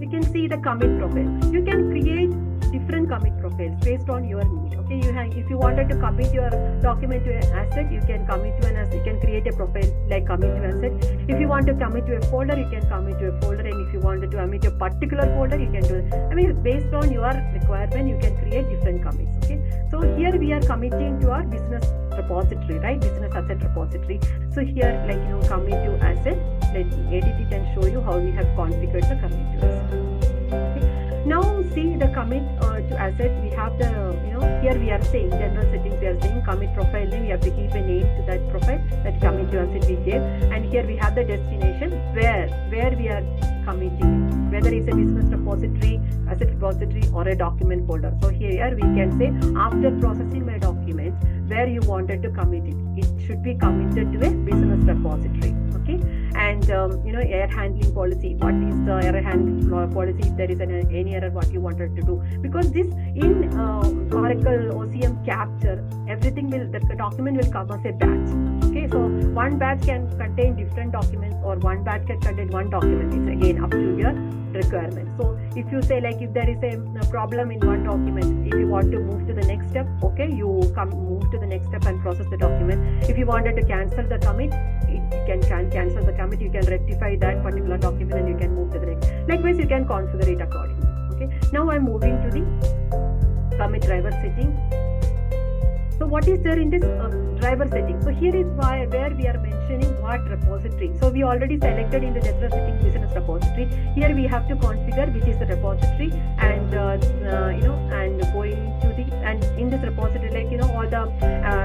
you can see the commit profile. You can create different commit profiles based on your need. Okay, if you wanted to commit your document to an asset, you can commit to an asset. You can create a profile like commit to asset. If you want to commit to a folder, you can commit to a folder, and if you wanted to commit to a particular folder, you can do it. I mean, based on your requirement, you can create different commits. Okay, so here we are committing to our business repository, right? Business asset repository. So here, commit to asset. Let me edit it and show you how we have configured the commit to asset. Okay. Now see the commit to asset. We have the here we are saying general settings. We are saying commit profile name. We have to give a name to that profile. That commit to asset we gave. And here we have the destination where we are committing, whether it's a business repository, asset repository, or a document folder. So here we can say after processing my documents, where you wanted to commit it. It should be committed to a business repository. Okay. Okay, and error handling policy. What is the error handling policy if there is any error? What you wanted to do? Because this in Oracle OCM capture, everything the document will come as a batch. Okay, so one batch can contain different documents, or one batch can contain one document. It's again up to your requirement. So if you say like if there is a problem in one document, if you want to move to the next step, okay, you move to the next step and process the document. If you wanted to cancel the commit, you can cancel the commit, you can rectify that particular document and you can move to the next. Likewise, you can configure it accordingly. Okay, now I'm moving to the commit driver setting. So what is there in this driver setting? So here is where we are mentioning what repository. So we already selected in the general setting business repository. Here we have to configure which is the repository, and and going to the, and in this repository, like all the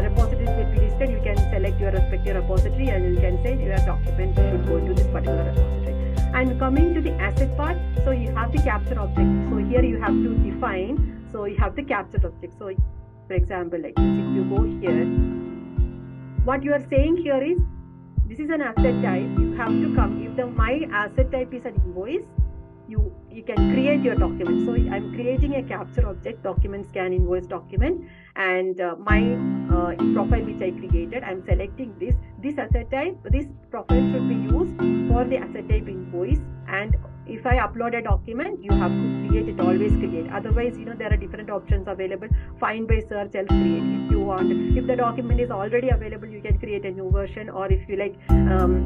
repositories will be listed. You can select your respective repository and you can say your document should go to this particular repository. And coming to the asset part, so you have the capture object. So here you have to define. So you have the capture object. So for example, like if you go here, what you are saying here is this is an asset type. You have to come, if my asset type is an invoice, you can create your document. So I'm creating a capture object, document scan invoice document, and my profile which I created, I'm selecting this asset type. This profile should be used for the asset type invoice, and if I upload a document, you have to create it, always create. Otherwise, there are different options available. Find by search, else create. If you want, if the document is already available, you can create a new version, or if you like,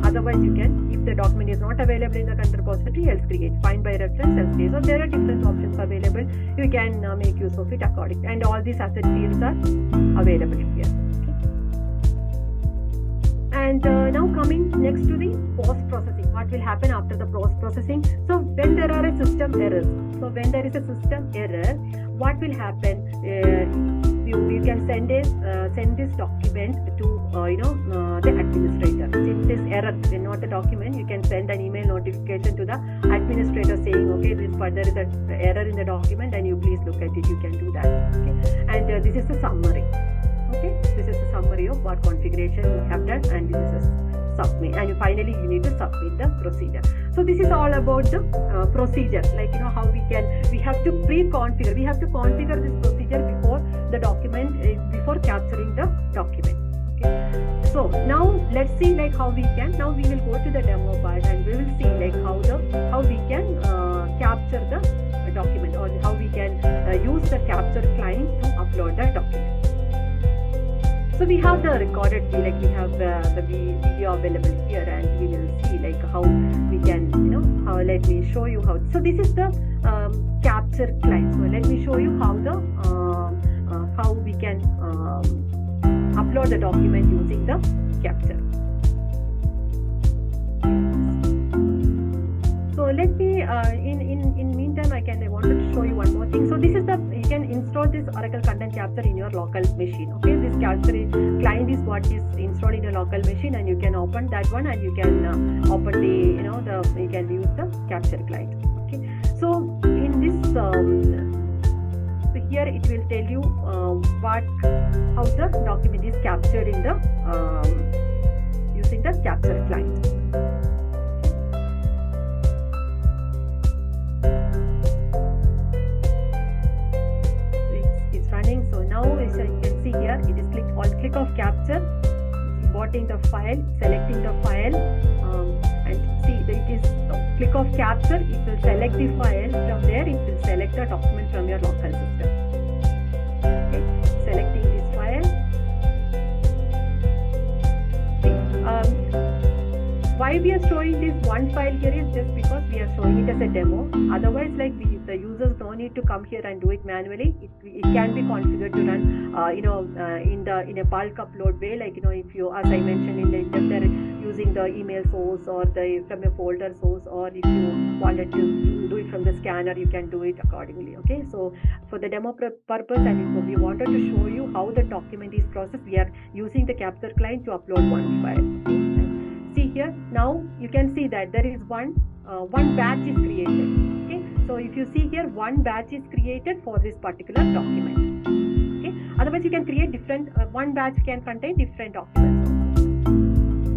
otherwise you can, if the document is not available in the current repository, else create. Find by reference, else create. So there are different options available. You can make use of it accordingly. And all these asset fields are available here. And now coming next to the post-processing, what will happen after the post-processing? So when there are a system errors, what will happen? You can send this document to the administrator. Since this error is not a document, you can send an email notification to the administrator saying, okay, there is an error in the document and you please look at it. You can do that. Okay? And this is the summary. Okay, this is the summary of what configuration you have done, and this is submit, and finally you need to submit the procedure. So this is all about the procedure, like how we have to pre-configure. We have to configure this procedure before the document, before capturing the document. Okay. So now let's see like how we can. Now we will go to the demo part and we will see like how we can capture the document, or how we can use the capture client to upload the document. So we have the recorded view, like we have the video available here, and we will see like how we can, let me show you how. So this is the capture client. So let me show you how we can upload the document using the capture. So let me in meantime I wanted to show you one more thing. So this is you can install this Oracle Content Capture in your local machine. Okay, this capture client is what is installed in your local machine, and you can open that one, and you can open you can use the capture client. Okay, so in this so here it will tell you how the document is captured in the using the capture client. So now as you can see here, it is click of capture, importing the file, selecting the file, and see it is click of capture. It will select the file. From there, it will select the document from your local system. Okay, selecting this file. See, why we are showing this one file here is just because we are showing it as a demo. Otherwise, like the users don't need to come here and do it manually. It can be configured to run in a bulk upload way, like if you, as I mentioned in the instructor, using the email source or from a folder source, or if you wanted to do it from the scanner, you can do it accordingly. Okay, so for the demo purpose, and if we wanted to show you how the document is processed, we are using the capture client to upload one file. Okay. See here, now you can see that there is one batch is created. Okay, so if you see here, one batch is created for this particular document. Okay, otherwise you can create different, one batch can contain different documents.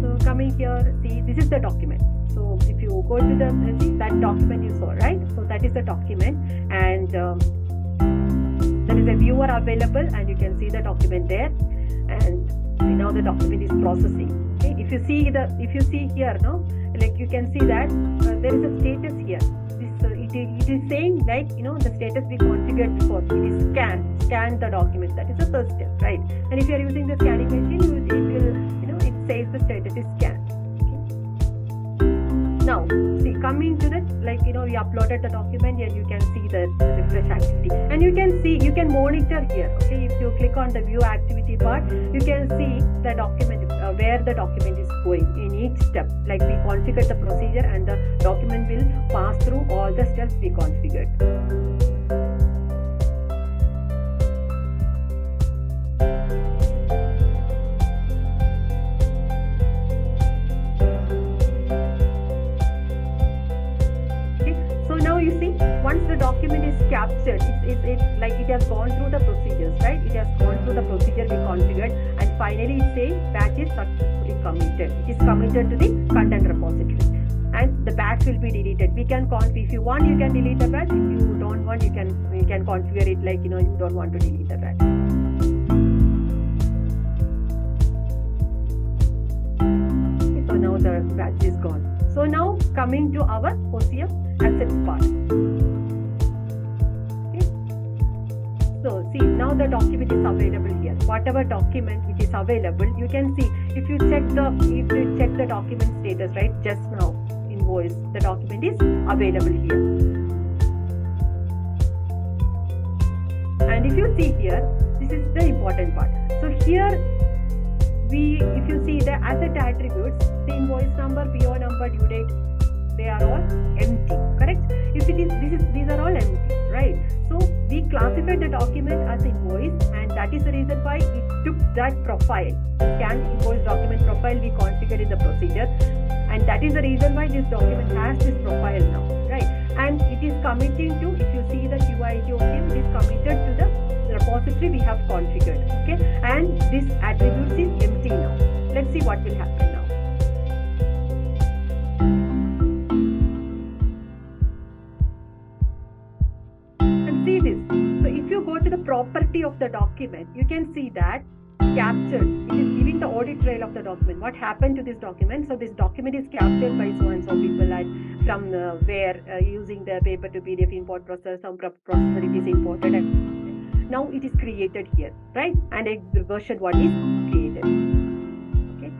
So coming here, see, this is the document. So if you go to the, see, that document you saw, right? So that is the document, and there is a viewer available, and you can see the document there. And now the document is processing. Okay, if you see here, no, like you can see that there is a status here. It is saying, like, the status we configured before. It is scan the document. That is the first step, right? And if you are using the scanning machine, it says the status is scanned. Now, see, coming to that, like, we uploaded the document, and you can see the refresh activity. And you can monitor here, okay? If you click on the view activity part, you can see the document, where the document is going in each step. Like, we configured the procedure, and the document will pass through all the steps we configured. Once the document is captured, it's like it has gone through the procedures, right? It has gone through the procedure we configured, and finally it says batch is successfully committed. It is committed to the content repository, and the batch will be deleted. We can if you want, you can delete the batch. If you don't want, you can configure it like you don't want to delete the batch. Okay, so now the batch is gone. So now coming to our OCM assets part. So see, now the document is available here. Whatever document which is available, you can see if you check the document status, right? Just now, invoice, the document is available here. And if you see here, this is the important part. So here, if you see the asset attributes, the invoice number, PO number, due date, they are all empty, correct? If it is, these are all empty, right? So we classified the document as invoice, and that is the reason why it took that profile, scan invoice document profile we configured in the procedure, and that is the reason why this document has this profile now, right? And it is committing to, if you see the QID OCM, it is committed to the repository we have configured, okay? And this attributes is empty now. Let's see what will happen now. See this. So if you go to the property of the document, you can see that captured. It is giving the audit trail of the document. What happened to this document? So this document is captured by so and so people, and from where using the paper to PDF import process, some processor it is imported, and now it is created here, right? And the version 1 is created. Okay.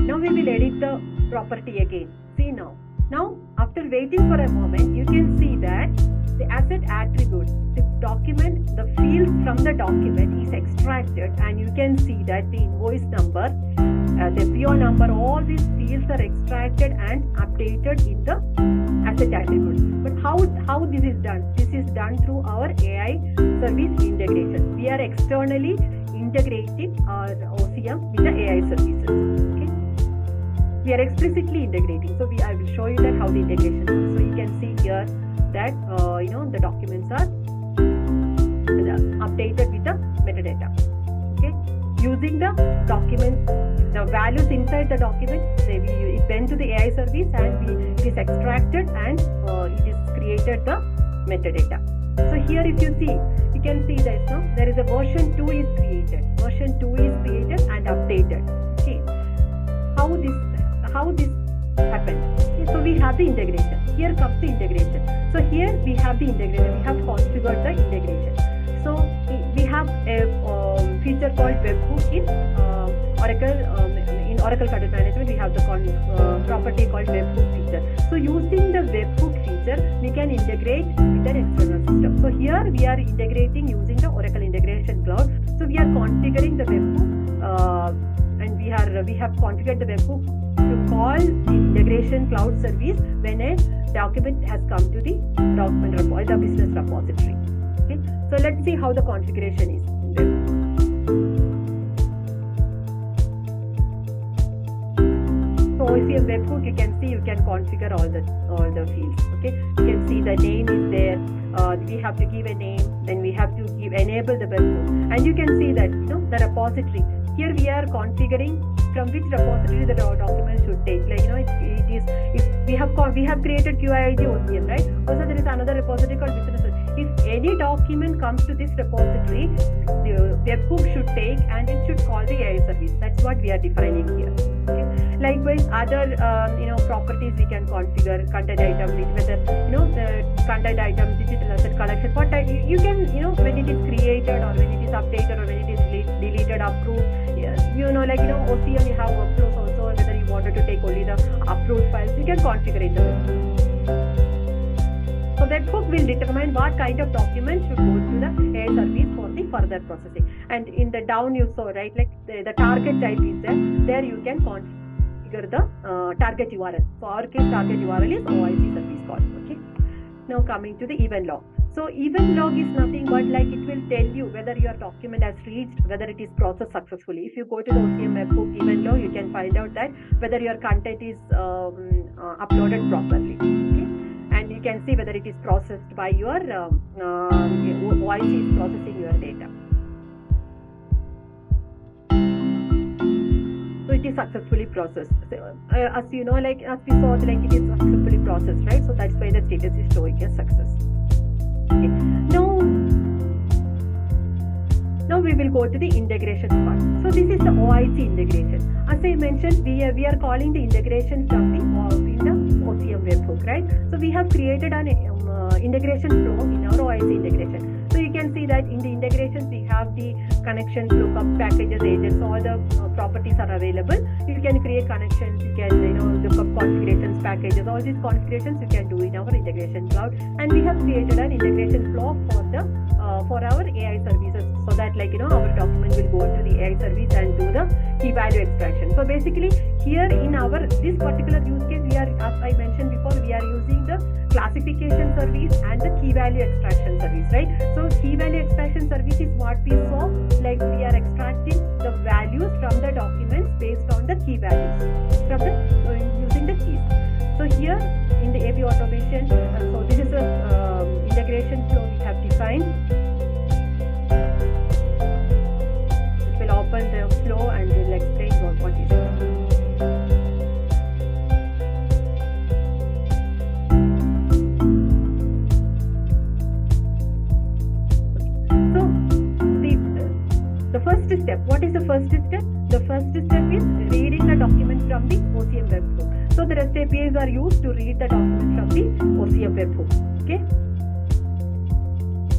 Now we will edit the property again. See now. Now, after waiting for a moment, you can see that the asset attributes, the document, the fields from the document is extracted, and you can see that the invoice number, the PO number, all these fields are extracted and updated in the asset attributes. But how this is done? This is done through our AI service integration. We are externally integrating our OCM with the AI services. Okay? We are explicitly integrating. So I will show you that how the integration is. So you can see here that the documents are updated with the metadata. Okay, using the document, the values inside the document, it went to the AI service, and it is extracted, and it is created the metadata. So here, if you see, you can see that there is a version 2 is created. Version 2 is created and updated. Okay, how this happened? Okay, so we have the integration. Here comes the integration. So here we have the integration. We have configured the integration. So we have a feature called webhook in Oracle. In Oracle Content Management, we have the property called webhook feature. So using the webhook feature, we can integrate with an external system. So here we are integrating using the Oracle Integration Cloud. So we are configuring the webhook, and we have configured the webhook to call the integration cloud service when a document has come to the document the business repository. Okay, so let's see how the configuration is in webhook. So if you have webhook, you can see you can configure all the fields. Okay, you can see the name is there, we have to give a name, then we have to enable the webhook, and you can see that the repository. Here we are configuring from which repository the document should take. Like it is if we have created QIIG OCM, right? Also there is another repository called business. If any document comes to this repository, the webhook should take and it should call the AI service. That's what we are defining here. Okay? Likewise, other properties we can configure, content item, whether the content item, digital asset collection. What you can when it is created or when it is updated or when it is deleted, approved. OCM you have workflows also. Whether you wanted to take only the approved files, you can configure it. So webhook will determine what kind of document should go to the AI service for the further processing. And in the down you saw, right, like the target type is there. There you can configure the target URL. So our case target URL is OIC service call. Okay. Now coming to the event log. So event log is nothing but like it will tell you whether your document has reached, whether it is processed successfully. If you go to the OCM webhook event log, you can find out that whether your content is uploaded properly. Okay? And you can see whether it is processed by your OIC is processing your data. So it is successfully processed. So, as you know, like as we saw, like it is successfully processed, right? So that's why the status is showing a success. Okay. Now we will go to the integration part. So this is the OIC integration. As I mentioned, we are calling the integration from the OCM webhook, right? So we have created an integration flow in our OIC integration. So you can see that in the integrations we have the connections, lookup, packages, agents, all the properties are available. You can create connections, you can look up configurations, packages, all these configurations you can do in our integration cloud. And we have created an integration flow for our AI services, so that our document will go to the AI service and do the key value extraction. So basically here in this particular use case, we are, as I mentioned before, we are using the classification service and the key value extraction service, right? So key value extraction service is what we saw, like we are extracting the values from the documents based on the key values from using the keys. So here in the API automation, so this is the integration flow we have defined. It will open the flow and will explain what is it. The first step, what is the first step? The first step is reading the document from the OCM webhook. So the REST APIs are used to read the document from the OCM webhook. Okay.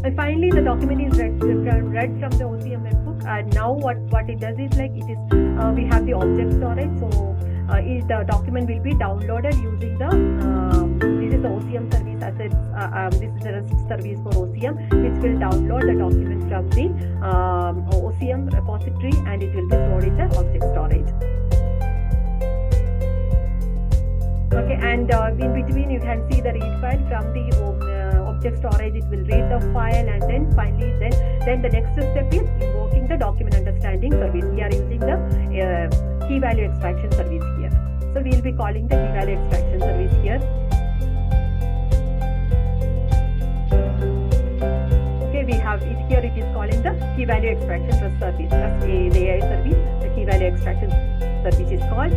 And finally, the document is read from the OCM webhook. And now what it does is like it is we have the object storage. So the document will be downloaded using the this is the OCM service assets. This is the REST service for OCM, which will download the document from the OCM repository, and it will be stored in the object storage. Okay, and in between you can see the read file from the object storage. It will read the file, and then finally then the next step is invoking the document understanding service. We are using the key value extraction service here. So we will be calling the key value extraction service here. Okay, we have it here. It is calling the key value extraction service. That's the AI service. The key value extraction service is called.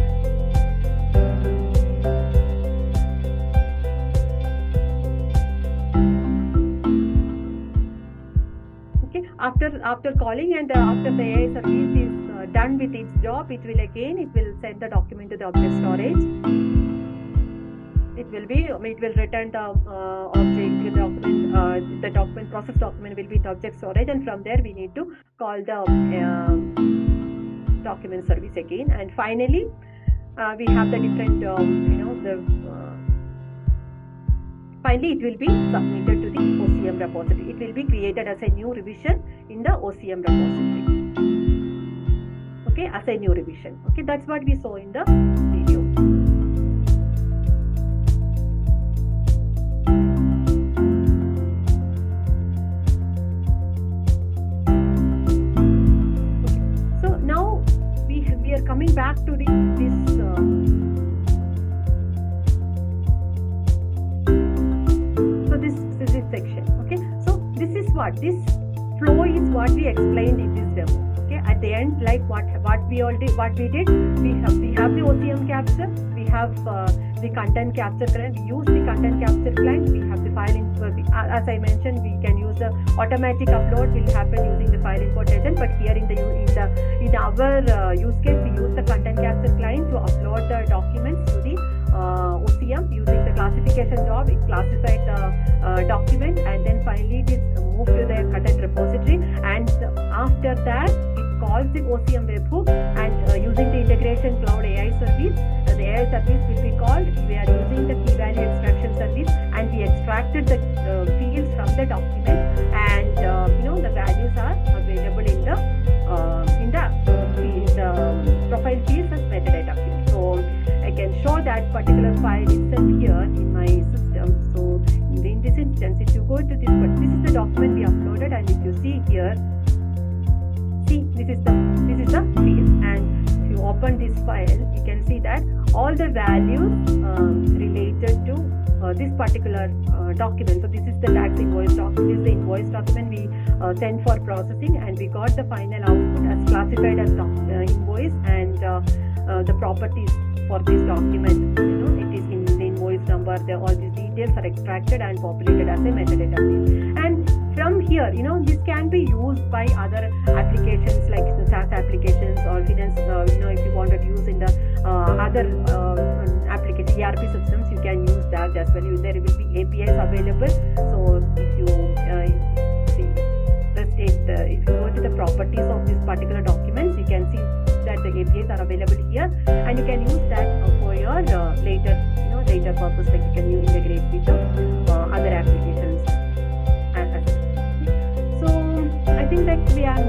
After calling and after the AI service is done with its job, it will send the document to the object storage. It will return the object, the document process document will be in the object storage, and from there we need to call the document service again. And finally, we have the different finally, it will be submitted to the OCM repository. It will be created as a new revision in the OCM repository. Okay, as a new revision. Okay, that's what we saw in the video. Okay, so now we are coming back to this section. Okay, so what? This flow is what we explained in this demo. Okay, at the end, like what we did, we have the OCM capture, we have the content capture client. We use the content capture client. We have the file import. As I mentioned, we can use the automatic upload will happen using the file import agent. But here in our use case, we use the content capture client to upload the documents to the OCM using the classification job. It classified the document, and then finally it is moved to the content repository. And after that, it calls the OCM webhook, and using the integration cloud AI service, the AI service will be called. We are using the key value extraction service, and we extracted the fields from the document, and the values are available in the profile fields as metadata field. So I can show that particular file itself here in my system. So in this instance, if you go to this, but this is the document we uploaded, and if you see here, this is the field, and if you open this file, you can see that all the values related to this particular document. So this is the tax invoice document. This is the invoice document we sent for processing, and we got the final output as classified as invoice, and the properties for this document. It is in the invoice number. All these details are extracted and populated as a metadata field. And from here, this can be used by other applications like the SaaS applications or finance. If you wanted to use in the other application ERP systems, you can use that as well. There will be APIs available. So if you if you go to the properties of this particular documents, you can see that the APIs are available here, and you can use that for your later purpose. Like you can integrate with the other applications. So I think that we are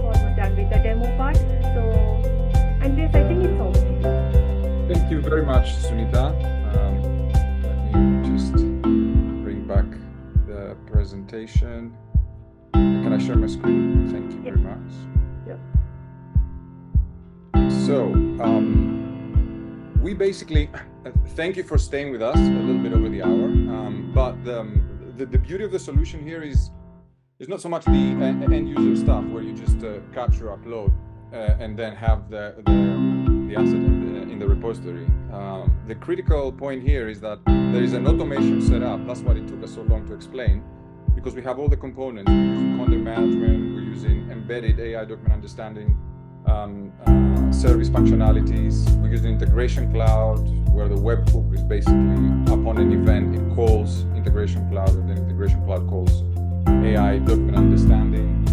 almost done with the demo part. So Andreas, I think it's over to you. Thank you very much, Sunita. Let me just bring back the presentation. Can I share my screen? Thank you very much. Yeah. So, we basically, thank you for staying with us a little bit over the hour. But the beauty of the solution here is not so much the end user stuff where you just capture, upload, and then have the asset in the repository. The critical point here is that there is an automation set up. That's what it took us so long to explain, because we have all the components. We're using content management, we're using embedded AI document understanding, service functionalities, we're using integration cloud, where the webhook is basically upon an event, it calls integration cloud, and then integration cloud calls AI document understanding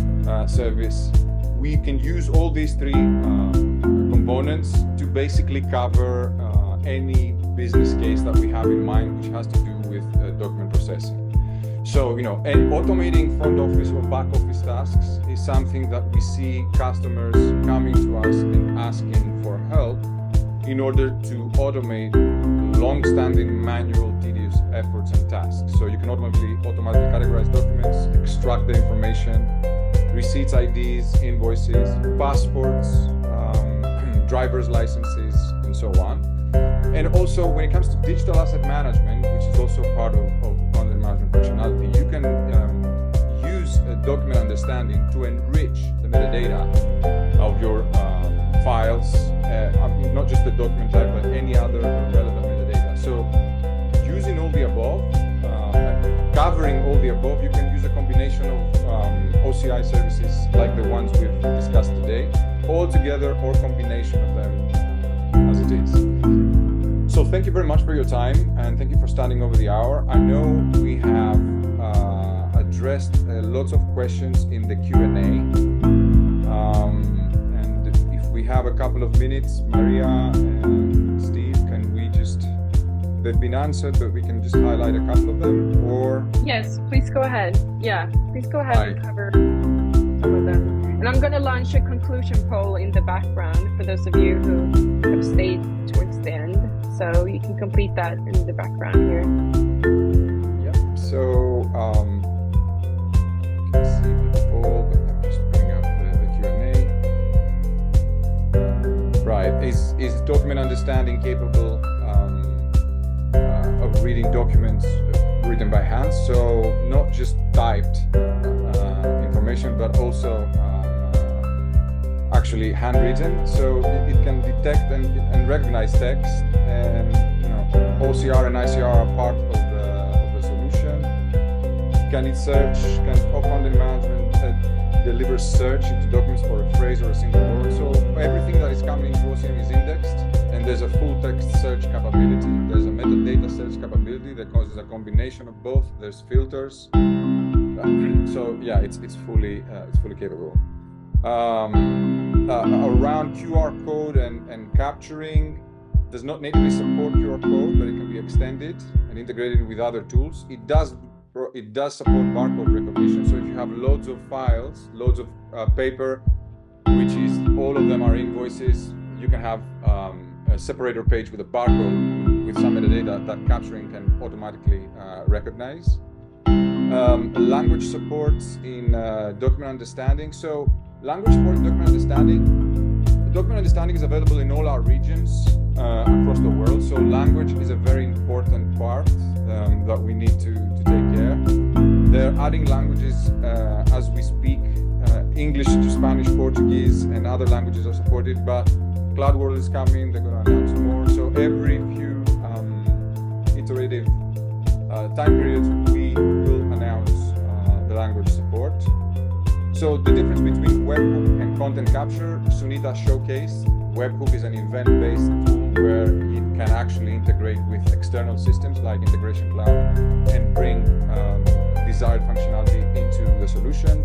service. We can use all these three components to basically cover any business case that we have in mind, which has to do with document processing. So, and automating front office or back office tasks is something that we see customers coming to us and asking for help in order to automate long-standing manual, tedious efforts and tasks. So you can automatically categorize documents, extract the information, receipts IDs, invoices, passports, driver's licenses, and so on. And also, when it comes to digital asset management, which is also part of content management functionality, you can use document understanding to enrich the metadata of your files, not just the document type, but any other relevant metadata. So, using all the above, covering all the above, you can use a combination of OCI services like the ones we've discussed today, all together or combination of them as it is. So thank you very much for your time, and thank you for standing over the hour. I know we have addressed lots of questions in the Q&A, and if we have a couple of minutes, Maria and Steve, can we just, they've been answered, but we can just highlight a couple of them, or? Yes, please go ahead. Yeah, please go ahead and cover some of them. And I'm going to launch a conclusion poll in the background for those of you who have stayed towards the end. So you can complete that in the background here. Yeah, so you can see the poll, but let me just bring up the Q&A. Right, is document understanding capable of reading documents written by hand? So not just typed information, but also actually handwritten. So it can detect and recognize text, and OCR and ICR are part of the solution. Can it search? Can content management deliver search into documents for a phrase or a single word? So everything that is coming into OCM is indexed, and there's a full text search capability. There's a metadata search capability that causes a combination of both. There's filters. So yeah, it's fully capable. Around QR code and capturing, does not natively support QR code, but it can be extended and integrated with other tools. It does support barcode recognition. So if you have loads of files, loads of paper, which is all of them are invoices, you can have a separator page with a barcode with some metadata that capturing can automatically recognize. Language supports in document understanding. So language support in document understanding is available in all our regions across the world. So language is a very important part that we need to take care. They're adding languages as we speak. English to Spanish, Portuguese, and other languages are supported, but Cloud World is coming, they're going to announce more. So every few iterative time periods, we will announce the language support. So the difference between webhook and content capture, Sunita showcased. Webhook is an event-based tool where it can actually integrate with external systems like Integration Cloud and bring desired functionality into the solution.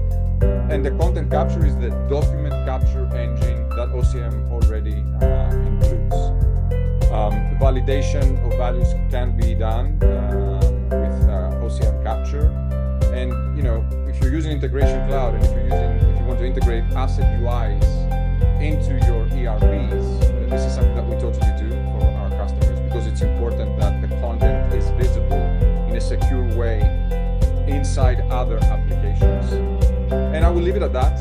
And the content capture is the document capture engine that OCM already includes. Validation of values can be done with OCM capture. And if you're using Integration Cloud, and if you want to integrate asset UIs into your ERPs, this is something that we totally do for our customers, because it's important that the content is visible in a secure way inside other applications. And I will leave it at that.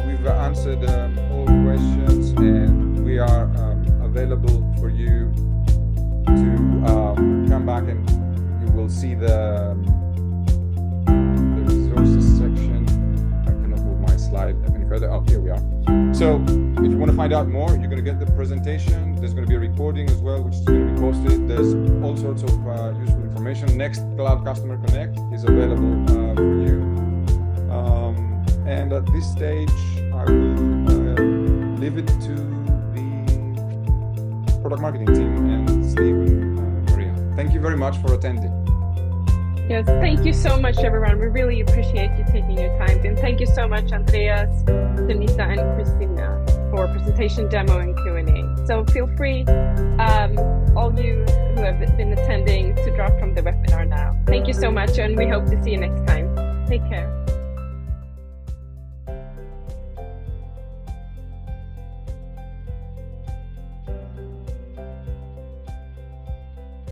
We've answered all questions, and we are available for you to come back, and you will see the resources section. I cannot move my slide any further. Oh, here we are. So if you want to find out more, you're going to get the presentation. There's going to be a recording as well, which is going to be posted. There's all sorts of useful information. Next Cloud Customer Connect is available for you. And at this stage, I will leave it to the product marketing team and Steve and Maria. Thank you very much for attending. Yes, thank you so much, everyone. We really appreciate you taking your time. And thank you so much, Andreas, Sunita, and Christina, for presentation, demo, and Q&A. So feel free, all you who have been attending, to drop from the webinar now. Thank you so much, and we hope to see you next time. Take care.